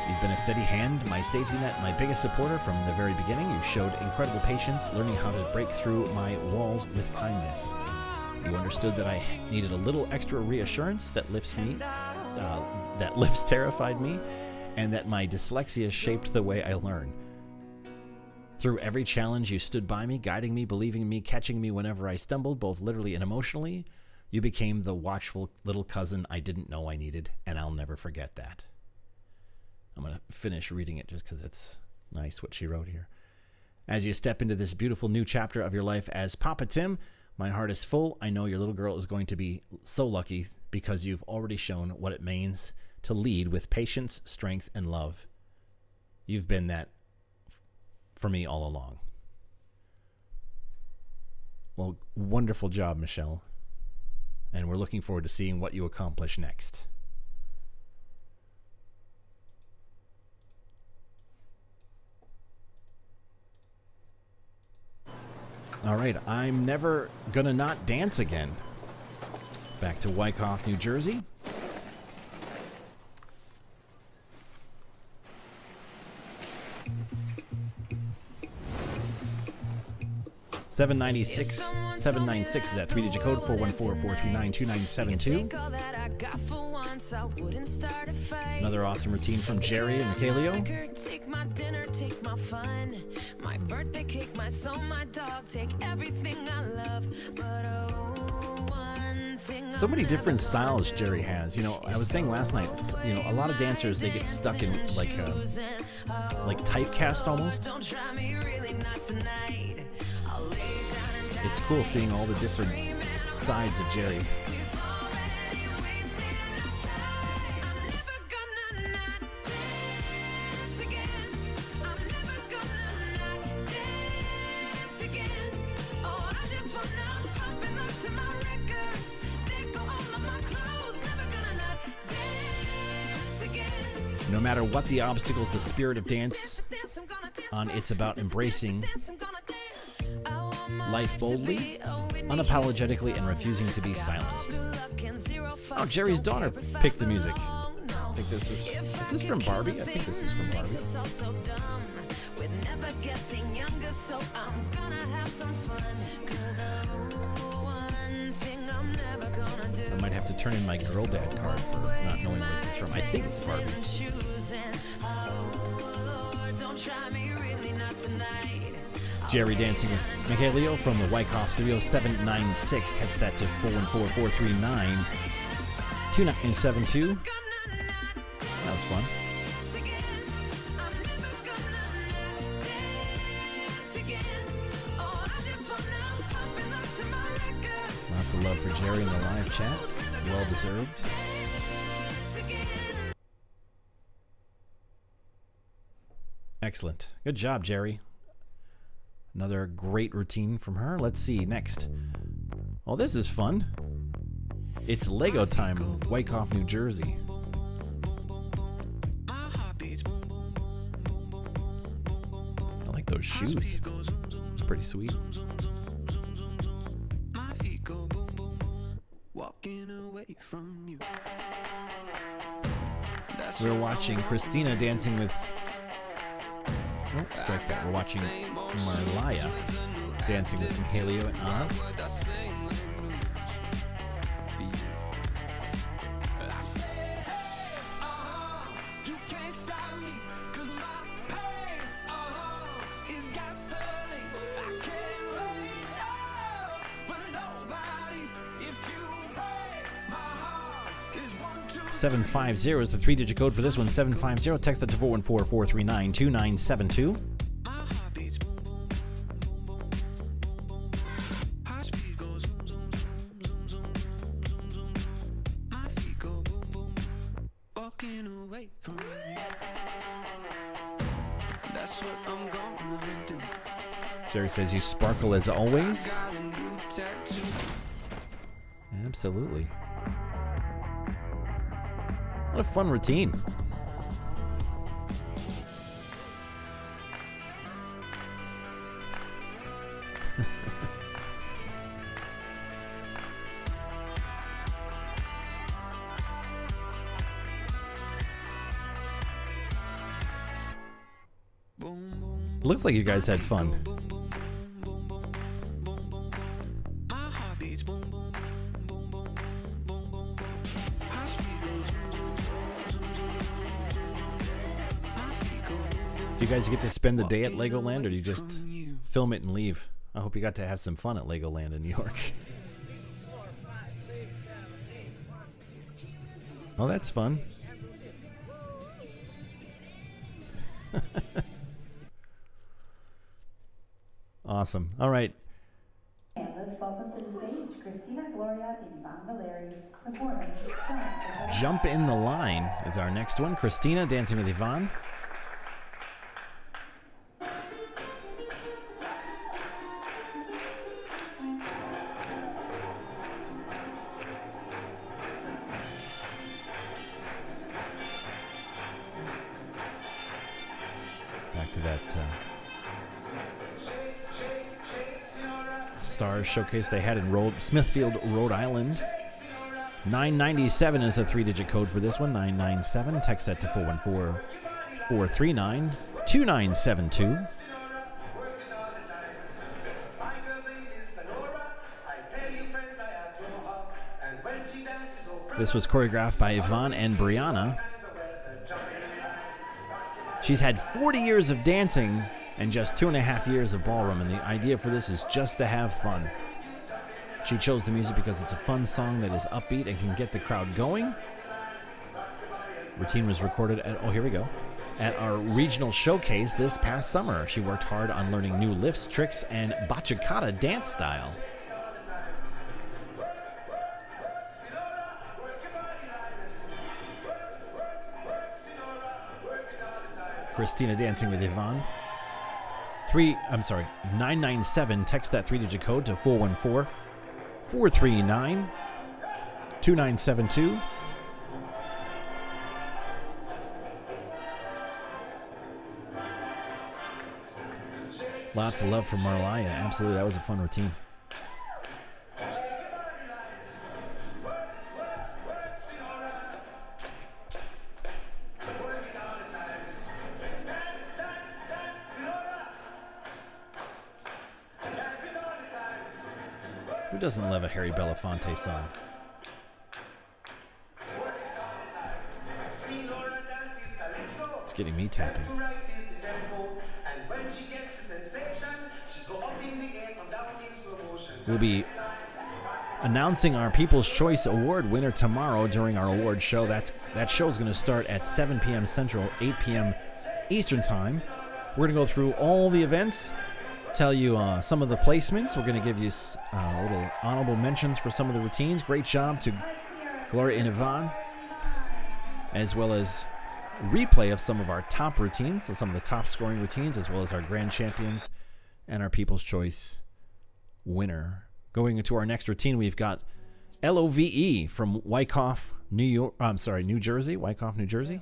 You've been a steady hand, my safety net, my biggest supporter from the very beginning. You showed incredible patience, learning how to break through my walls with kindness. You understood that I needed a little extra reassurance that lifts terrified me, and that my dyslexia shaped the way I learn. Through every challenge, you stood by me, guiding me, believing in me, catching me whenever I stumbled, both literally and emotionally. You became the watchful little cousin I didn't know I needed, and I'll never forget that. I'm going to finish reading it just because it's nice what she wrote here. As you step into this beautiful new chapter of your life as Papa Tim, my heart is full. I know your little girl is going to be so lucky because you've already shown what it means to lead with patience, strength, and love. You've been that for me all along. Well, wonderful job, Michelle. And we're looking forward to seeing what you accomplish next. All right, I'm never gonna not dance again. Back to Wyckoff, New Jersey. $796 is that 3-digit code, 414-439-2972. Another awesome routine from Jerry and JLo. Take my dinner, take my fun, my birthday cake, my soul, my dog, take everything I love. But one thing So many different styles Jerry has. You know, I was saying last night, you know, a lot of dancers, they get stuck in like typecast almost. Don't try me, really not tonight. It's cool seeing all the different sides of Jerry. No matter what the obstacles, the spirit of dance on It's About embracing life boldly, unapologetically, and refusing to be silenced. Oh, Jerry's daughter picked the music. I think this is from Barbie? I think this is from Barbie. I might have to turn in my girl dad card for not knowing where it's from. I think it's Barbie. Jerry dancing with JLo from the Wyckoff Studios, 796. Text that to 414-439-2972. That was fun. Lots of love for Jerry in the live chat. Well deserved. Excellent. Good job, Jerry. Another great routine from her. Let's see next. Oh, this is fun. It's Lego time, Wyckoff, New Jersey. I like those shoes. It's pretty sweet. We're watching Christina dancing with... Oh, strike that. We're watching Marlaya dancing with JLo and Anna. $750 is the 3-digit code for this one. 750. Text that to 414-439-2972. Jerry says you sparkle as always. Absolutely. What a fun routine. Looks like you guys had fun. Do you guys get to spend the day at Legoland, or do you just film it and leave? I hope you got to have some fun at Legoland in New York. Oh, that's fun. Awesome. All right. And let's welcome to the stage Christina, Gloria, and Yvonne Valeri performing Jump in the Line is our next one. Christina dancing with Yvonne. Back to that Stars showcase they had in Smithfield, Rhode Island. 997 is a 3-digit code for this one. 997. Text that to 414-439-2972. This was choreographed by Yvonne and Brianna. She's had 40 years of dancing and just 2.5 years of ballroom, and the idea for this is just to have fun. She chose the music because it's a fun song that is upbeat and can get the crowd going. Routine was recorded at, oh, here we go, at our regional showcase this past summer. She worked hard on learning new lifts, tricks, and bachata dance style. Christina dancing with Yvonne. 997. Text that 3-digit code to 414-439-2972. Lots of love from Marlaya. Absolutely, that was a fun routine. Who doesn't love a Harry Belafonte song? It's getting me tapping. We'll be announcing our People's Choice Award winner tomorrow during our award show. That show is going to start at 7 p.m. Central, 8 p.m. Eastern Time. We're going to go through all the events, tell you some of the placements. We're going to give you little honorable mentions for some of the routines. Great job to Gloria and Yvonne, as well as replay of some of our top routines, so some of the top scoring routines, as well as our grand champions and our People's Choice winner. Going into our next routine, we've got LOVE from Wyckoff, New Jersey. Wyckoff, New Jersey.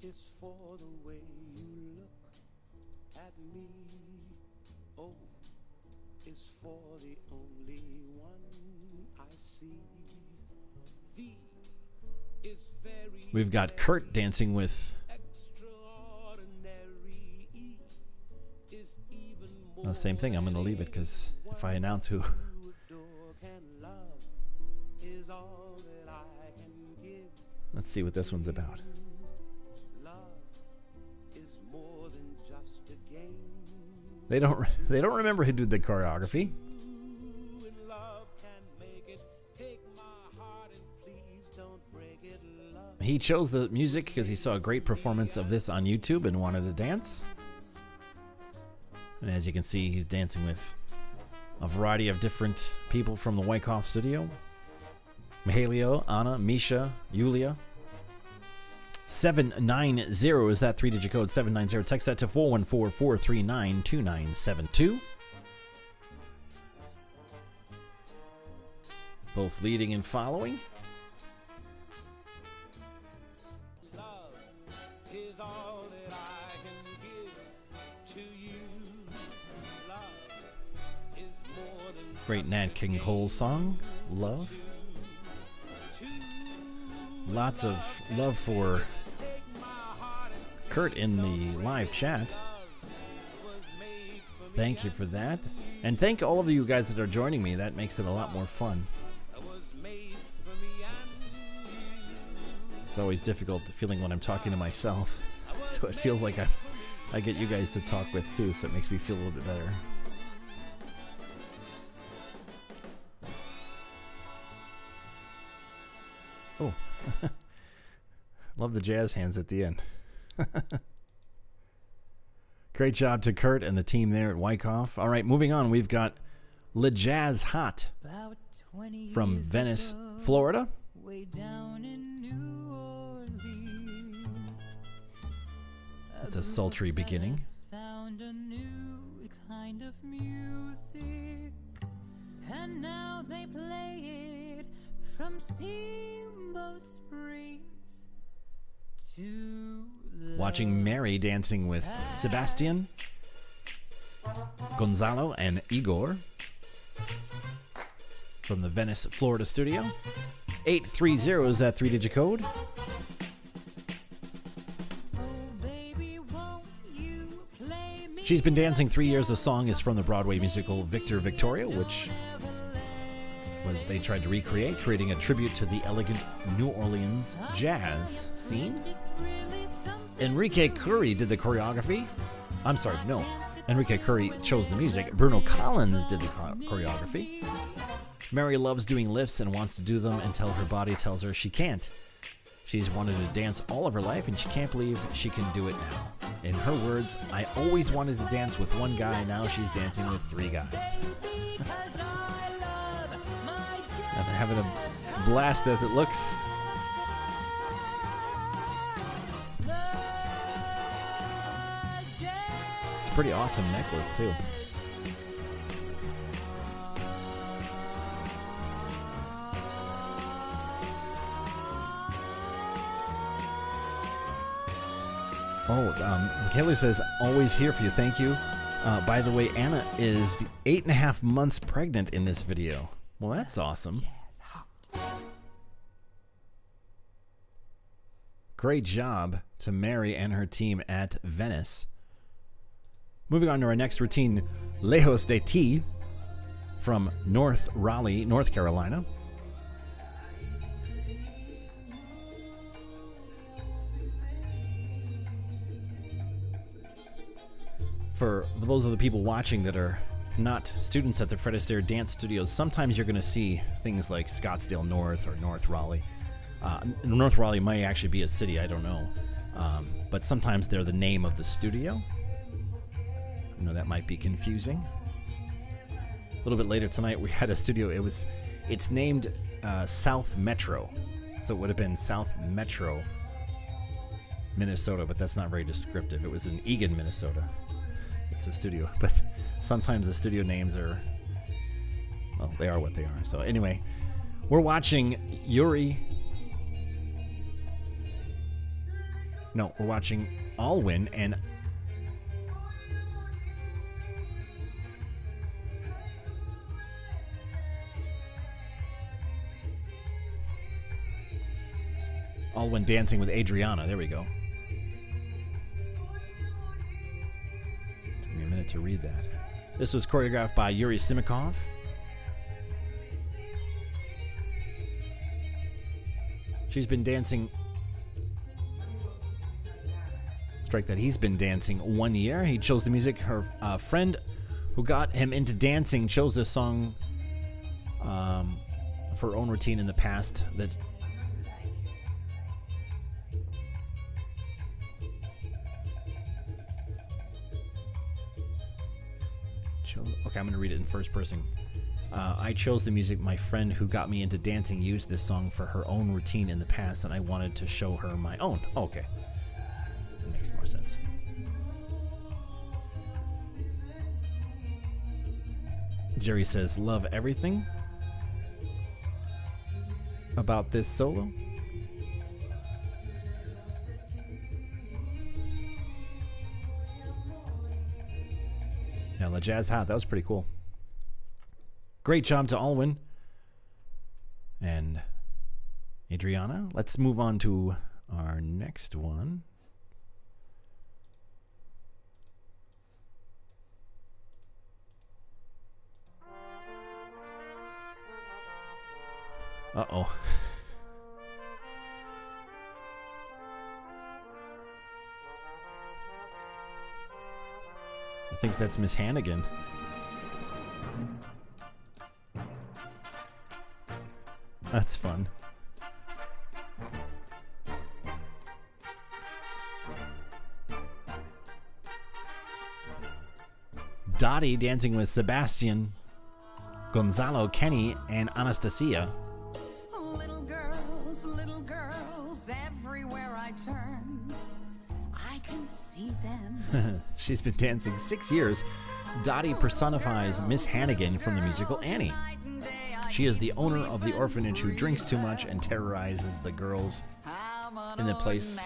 It's for the way you look at me. Oh, it's for the only one I see. V is very We've got Kurt dancing with extraordinary. E is even more. same thing. I'm going to leave it because if I announce who. Let's see what this one's about. They don't remember who did the choreography. He chose the music because he saw a great performance of this on YouTube and wanted to dance. And as you can see, he's dancing with a variety of different people from the Wyckoff studio. Mahalio, Anna, Misha, Yulia. 790 is that 3-digit code. 790. Text that to 414-439-2972. Both leading and following. Love is all that I can give to you. Love is more than Great Nat King Cole song, Love. Lots of love for Kurt in the live chat. Thank you for that. And thank all of you guys that are joining me. That makes it a lot more fun. It's always difficult feeling when I'm talking to myself. So it feels like I get you guys to talk with too, so it makes me feel a little bit better. Oh, Love the jazz hands at the end. Great job to Kurt and the team there at Wyckoff. All right, moving on. We've got Le Jazz Hot from Venice, Florida. Way down in New Orleans. It's a sultry beginning. Found a new kind of music, and now they play it from Steamboat Springs to Watching Mary dancing with Sebastian, Gonzalo, and Igor from the Venice, Florida studio. 830 is that 3-digit code. She's Been Dancing 3 years. The song is from the Broadway musical Victor Victoria, which they tried to recreate, creating a tribute to the elegant New Orleans jazz scene. Enrique Curry did the choreography. I'm sorry, no. Enrique Curry chose the music. Bruno Collins did the choreography. Mary loves doing lifts and wants to do them until her body tells her she can't. She's wanted to dance all of her life, and she can't believe she can do it now. In her words, I always wanted to dance with one guy, now she's dancing with 3 guys. And they're having a blast as it looks. It's a pretty awesome necklace, too. Kaylee says, always here for you. Thank you. By the way, Anna is 8.5 months pregnant in this video. Well, that's awesome. Great job to Mary and her team at Venice. Moving on to our next routine, Lejos de Ti from North Raleigh, North Carolina. For those of the people watching that are not students at the Fred Astaire Dance Studios, sometimes you're going to see things like Scottsdale North or North Raleigh. North Raleigh might actually be a city, I don't know. But sometimes they're the name of the studio. I know that might be confusing. A little bit later tonight, we had a studio. It's named South Metro. So it would have been South Metro, Minnesota, but that's not very descriptive. It was in Eagan, Minnesota. It's a studio, but sometimes the studio names are, well, they are what they are. So anyway, we're watching we're watching Alwyn and Alwyn dancing with Adriana. There we go. Took me a minute to read that. This was choreographed by Yuri Simikov. She's been dancing. Strike that. He's been dancing 1 year. He chose the music. Her friend who got him into dancing chose this song for her own routine in the past. Okay, I'm going to read it in first person. I chose the music. My friend who got me into dancing used this song for her own routine in the past, and I wanted to show her my own. Oh, okay. That makes more sense. Jerry says, love everything about this solo. Yeah, La Jazz Hot. That was pretty cool. Great job to Alwyn and Adriana. Let's move on to our next one. Uh-oh. I think that's Miss Hannigan. That's fun. Dottie dancing with Sebastian, Gonzalo, Kenny, and Anastasia. Little girls, everywhere I turn, I can see them. She's been dancing 6 years. Dottie personifies Miss Hannigan from the musical Annie. She is the owner of the orphanage who drinks too much and terrorizes the girls in the place,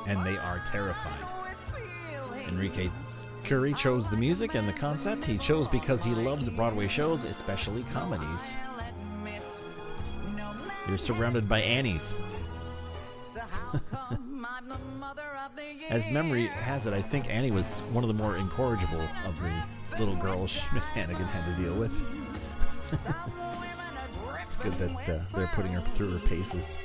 and they are terrified. Enrique Curry chose the music and the concept. He chose because he loves Broadway shows, especially comedies. You're surrounded by Annies. As memory has it, I think Annie was one of the more incorrigible of the little girls Miss Hannigan had to deal with. It's good that they're putting her through her paces.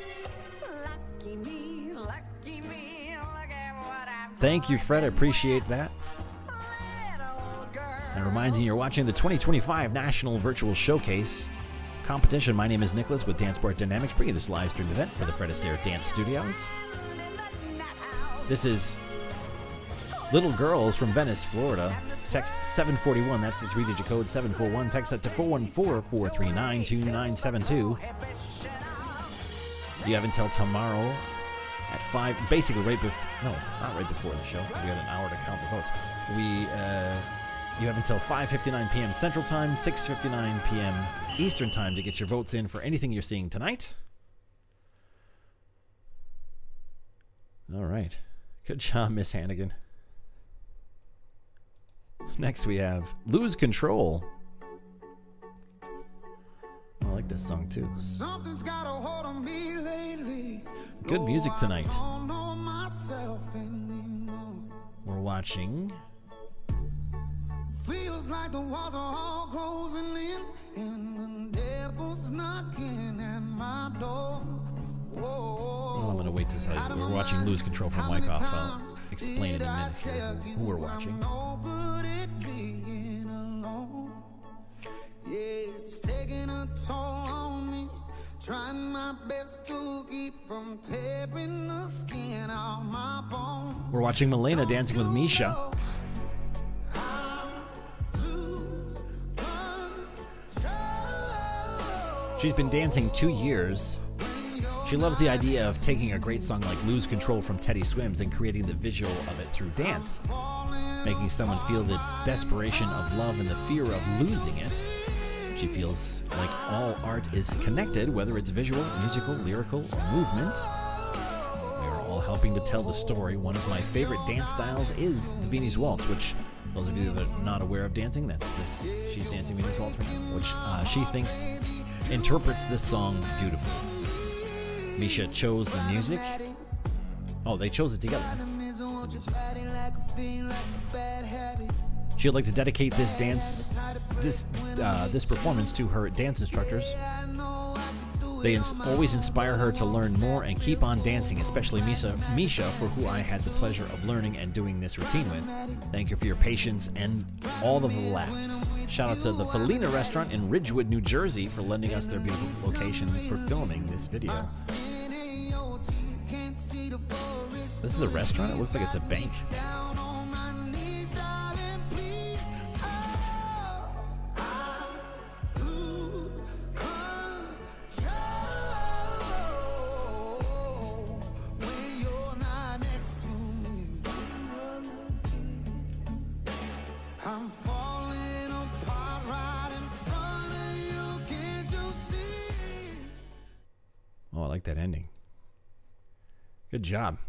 Thank you, Fred. I appreciate that. And reminds you, you're watching the 2025 National Virtual Showcase competition. My name is Nicholas with Danceport Dynamics, bringing this live stream event for the Fred Astaire Dance Studios. This is Little Girls from Venice, Florida. Text 741. That's the 3-digit code 741. Text that to 414-439-2972. You have until tomorrow at 5, basically right before, no, not right before the show. We got an hour to count the votes. You have until 5:59 p.m. Central Time, 6:59 p.m. Eastern Time to get your votes in for anything you're seeing tonight. All right. Good job, Miss Hannigan. Next we have Lose Control. I like this song too. Something's got a hold on me lately. Good music tonight. I don't know myself anymore. We're watching. Feels like the walls are all closing in, and the devil's knocking at my door. Well, I'm going to wait to tell you. We're watching Lose Control from Wyckoff. I'll explain in a minute here who we're watching. No good at being alone. Yeah, it's taking a toll on me. Trying my best to keep from tearing the skin off my bones. We're watching Milena dancing with Misha. She's been dancing 2 years. She loves the idea of taking a great song like Lose Control from Teddy Swims and creating the visual of it through dance, making someone feel the desperation of love and the fear of losing it. She feels like all art is connected, whether it's visual, musical, lyrical, or movement. We are all helping to tell the story. One of my favorite dance styles is the Viennese Waltz, which those of you that are not aware of dancing, that's this. She's dancing Viennese Waltz right now, which she thinks interprets this song beautifully. Misha chose the music. Oh, they chose it together. She'd like to dedicate this dance, this performance to her dance instructors. They always inspire her to learn more and keep on dancing, especially Misha, for who I had the pleasure of learning and doing this routine with. Thank you for your patience and all of the laughs. Shout out to the Felina restaurant in Ridgewood, New Jersey for lending us their beautiful location for filming this video. This is a restaurant? It looks like it's a bank. Oh, I like that ending. Good job.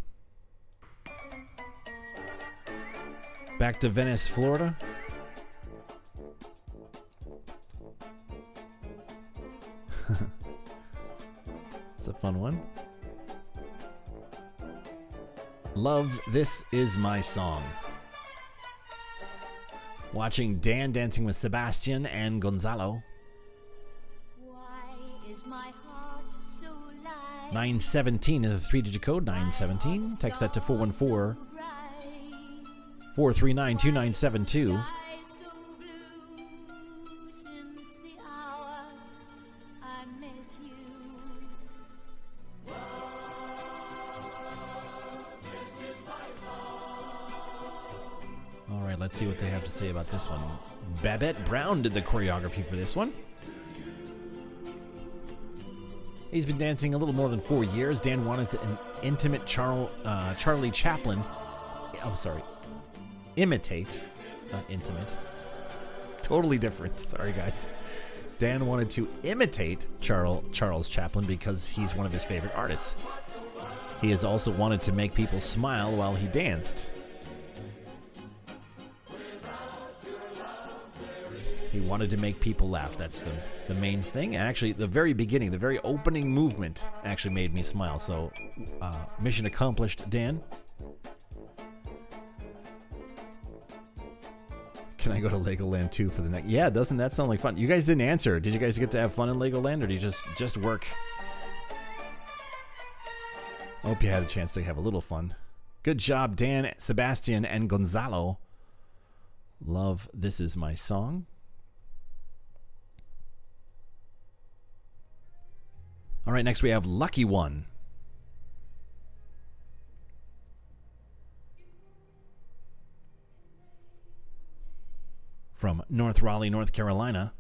Back to Venice, Florida. It's a fun one. Love, This Is My Song. Watching Dan dancing with Sebastian and Gonzalo. Why is my heart so light? 917 is a 3-digit code. 917. Text that to 414-439-2972. let's see what they have to say about this one. Babette Brown did the choreography for this one. He's been dancing a little more than 4 years. Dan wanted to intimate Charlie Chaplin. I'm sorry. Imitate. Not intimate. Totally different. Sorry, guys. Dan wanted to imitate Charles Chaplin because he's one of his favorite artists. He has also wanted to make people smile while he danced. He wanted to make people laugh. That's the main thing. And actually, the very beginning, the very opening movement actually made me smile. So, mission accomplished, Dan. Can I go to Legoland 2 for the next? Yeah, doesn't that sound like fun? You guys didn't answer. Did you guys get to have fun in Legoland, or did you just work? I hope you had a chance to have a little fun. Good job, Dan, Sebastian, and Gonzalo. Love This Is My Song. All right, next we have Lucky One. From North Raleigh, North Carolina.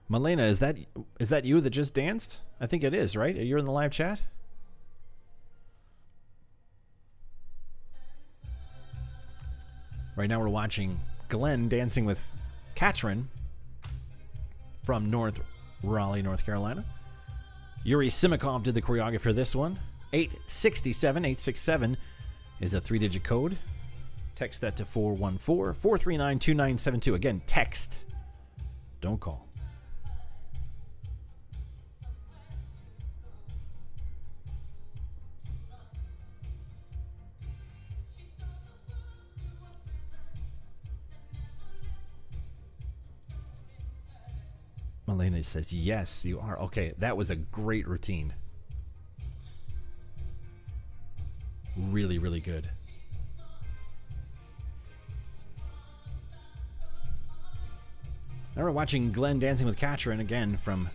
Malena, is that you that just danced? I think it is, right? You're in the live chat? Right now we're watching Glenn dancing with Katrin from North Raleigh, North Carolina. Yuri Simikov did the choreography for this one. 867 is a 3-digit code. Text that to 414-439-2972. Again, text. Don't call. Elena says, yes, you are. Okay, that was a great routine. Really, really good. Now we're watching Glenn dancing with Katrin again from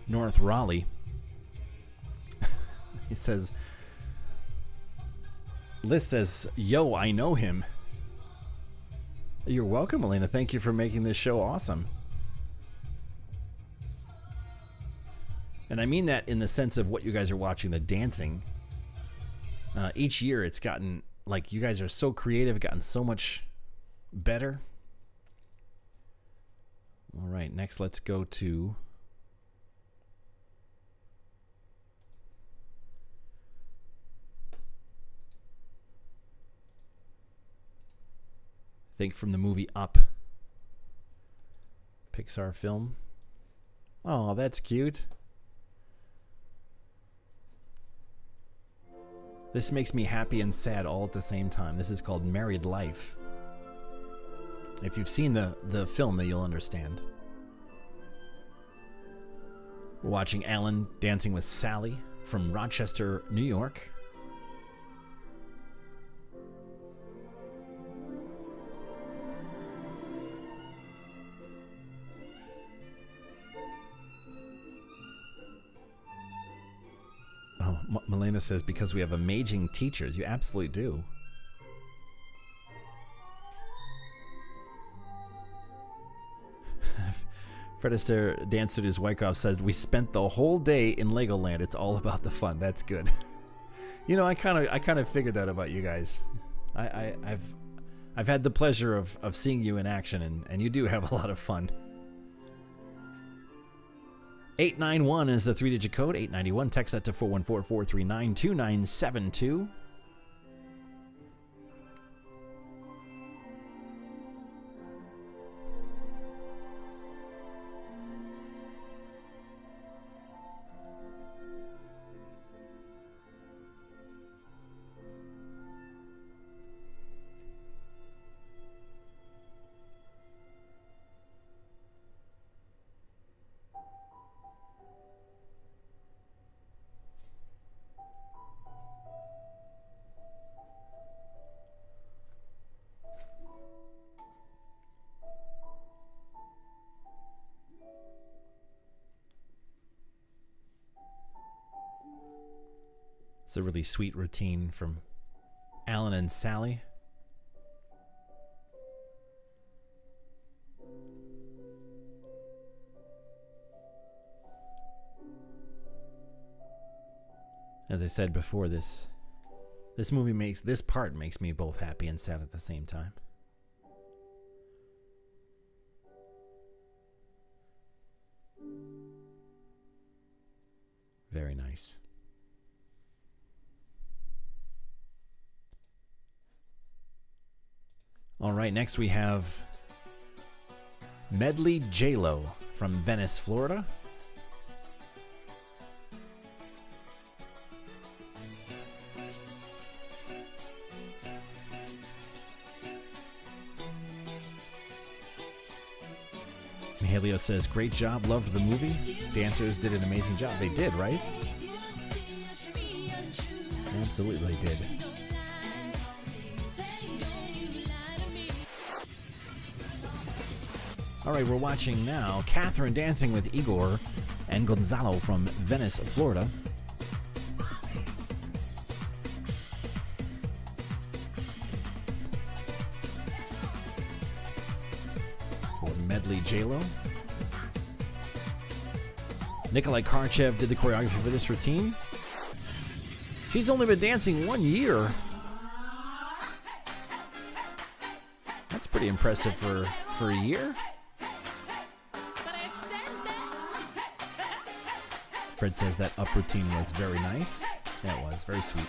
North Raleigh. He says, Liz says, yo, I know him. You're welcome, Elena. Thank you for making this show awesome. And I mean that in the sense of what you guys are watching, the dancing. Each year it's gotten, like, you guys are so creative, gotten so much better. All right, next let's go to I think from the movie Up. Pixar film. Oh, that's cute. This makes me happy and sad all at the same time. This is called Married Life. If you've seen the film, then you'll understand. We're watching Alan dancing with Sally from Rochester, New York. Oh, Melena says, because we have amazing teachers. You absolutely do. Fred Astaire Dance Studios Wyckoff says, we spent the whole day in Legoland. It's all about the fun. That's good. You know, I kind of figured that about you guys. I've had the pleasure of seeing you in action, and you do have a lot of fun. 891 is the 3-digit code. 891. Text that to 414-439-2972. It's a really sweet routine from Alan and Sally. As I said before, this part makes me both happy and sad at the same time. Very nice. All right, next we have Medley JLo from Venice, Florida. Haleo says, great job, loved the movie. Dancers did an amazing job. They did, right? Absolutely they did. All right, we're watching now Catherine dancing with Igor and Gonzalo from Venice, Florida. For Medley JLo. Nikolai Karchev did the choreography for this routine. She's only been dancing 1 year. That's pretty impressive for a year. Fred says that up routine was very nice. Yeah, it was very sweet.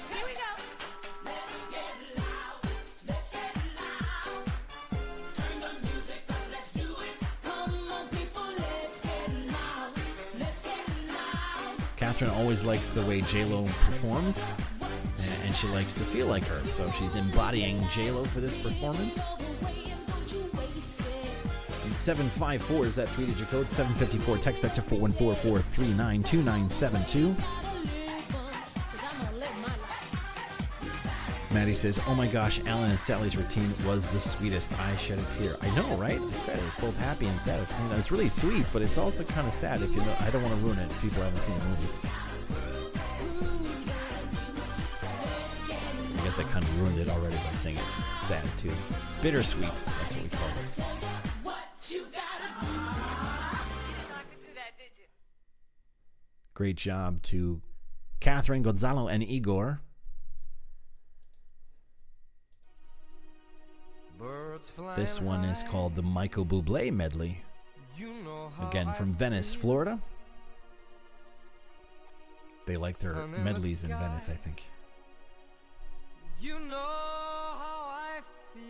Catherine always likes the way JLo performs, and she likes to feel like her, so she's embodying JLo for this performance. 754 is that 3-digit code. 754. Text that to 414-439-2972. Maddie says, oh my gosh, Alan and Sally's routine was the sweetest. I shed a tear. I know, right? I said it was both happy and sad. It's really sweet, but it's also kind of sad if you know. I don't want to ruin it if people haven't seen the movie. I guess I kind of ruined it already by saying it's sad too. Bittersweet. That's what we call it. Great job to Catherine, Gonzalo, and Igor. This one is called the Michael Buble medley. Again, from Venice, Florida. They like their medleys in Venice, I think. You know how I feel.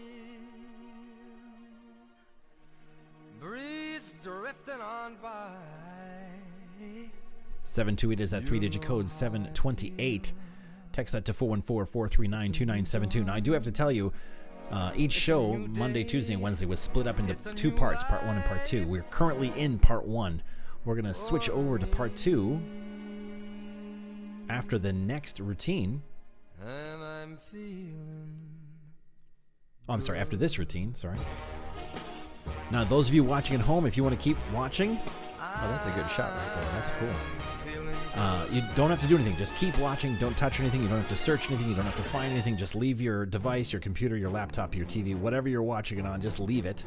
Breeze drifting on by. 728 is that 3-digit code. 728. Text that to 414-439-2972. Now, I do have to tell you, each show, Monday, Tuesday, and Wednesday, was split up into two parts, part 1 and part 2. We're currently in part 1. We're going to switch over to part 2 after the next routine. And I'm feeling. Oh, I'm sorry, after this routine, sorry. Now, those of you watching at home, if you want to keep watching, oh, that's a good shot right there. That's cool. You don't have to do anything. Just keep watching. Don't touch anything. You don't have to search anything. You don't have to find anything. Just leave your device, your computer, your laptop, your TV, whatever you're watching it on, just leave it.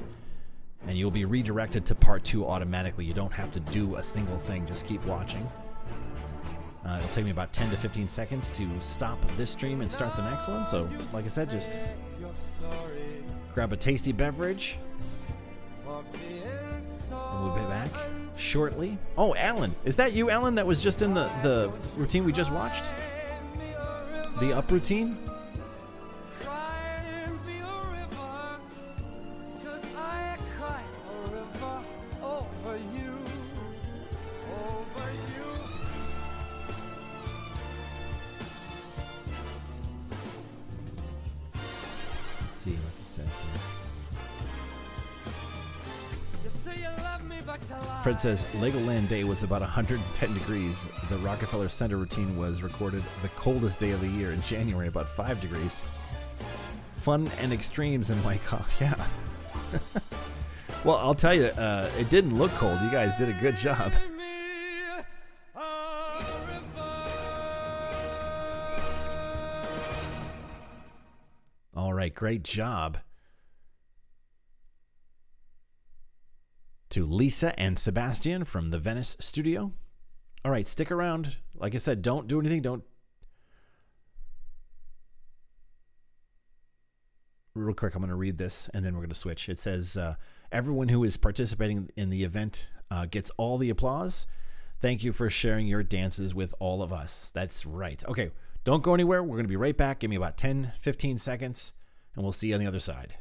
And you'll be redirected to part 2 automatically. You don't have to do a single thing. Just keep watching. It'll take me about 10 to 15 seconds to stop this stream and start the next one. So, like I said, just grab a tasty beverage. And we'll be back shortly. Oh, Alan. Is that you, Alan, that was just in the routine we just watched? The up routine? Let's see what it says here. Fred says, Legoland Day was about 110 degrees. The Rockefeller Center routine was recorded the coldest day of the year in January, about 5 degrees. Fun and extremes in Wyckoff, yeah. Well, I'll tell you, it didn't look cold. You guys did a good job. right, great job to Lisa and Sebastian from the Venice studio. All right, stick around. Like I said, don't do anything. Real quick, I'm going to read this, and then we're going to switch. It says, everyone who is participating in the event gets all the applause. Thank you for sharing your dances with all of us. That's right. Okay, don't go anywhere. We're going to be right back. Give me about 10, 15 seconds, and we'll see you on the other side.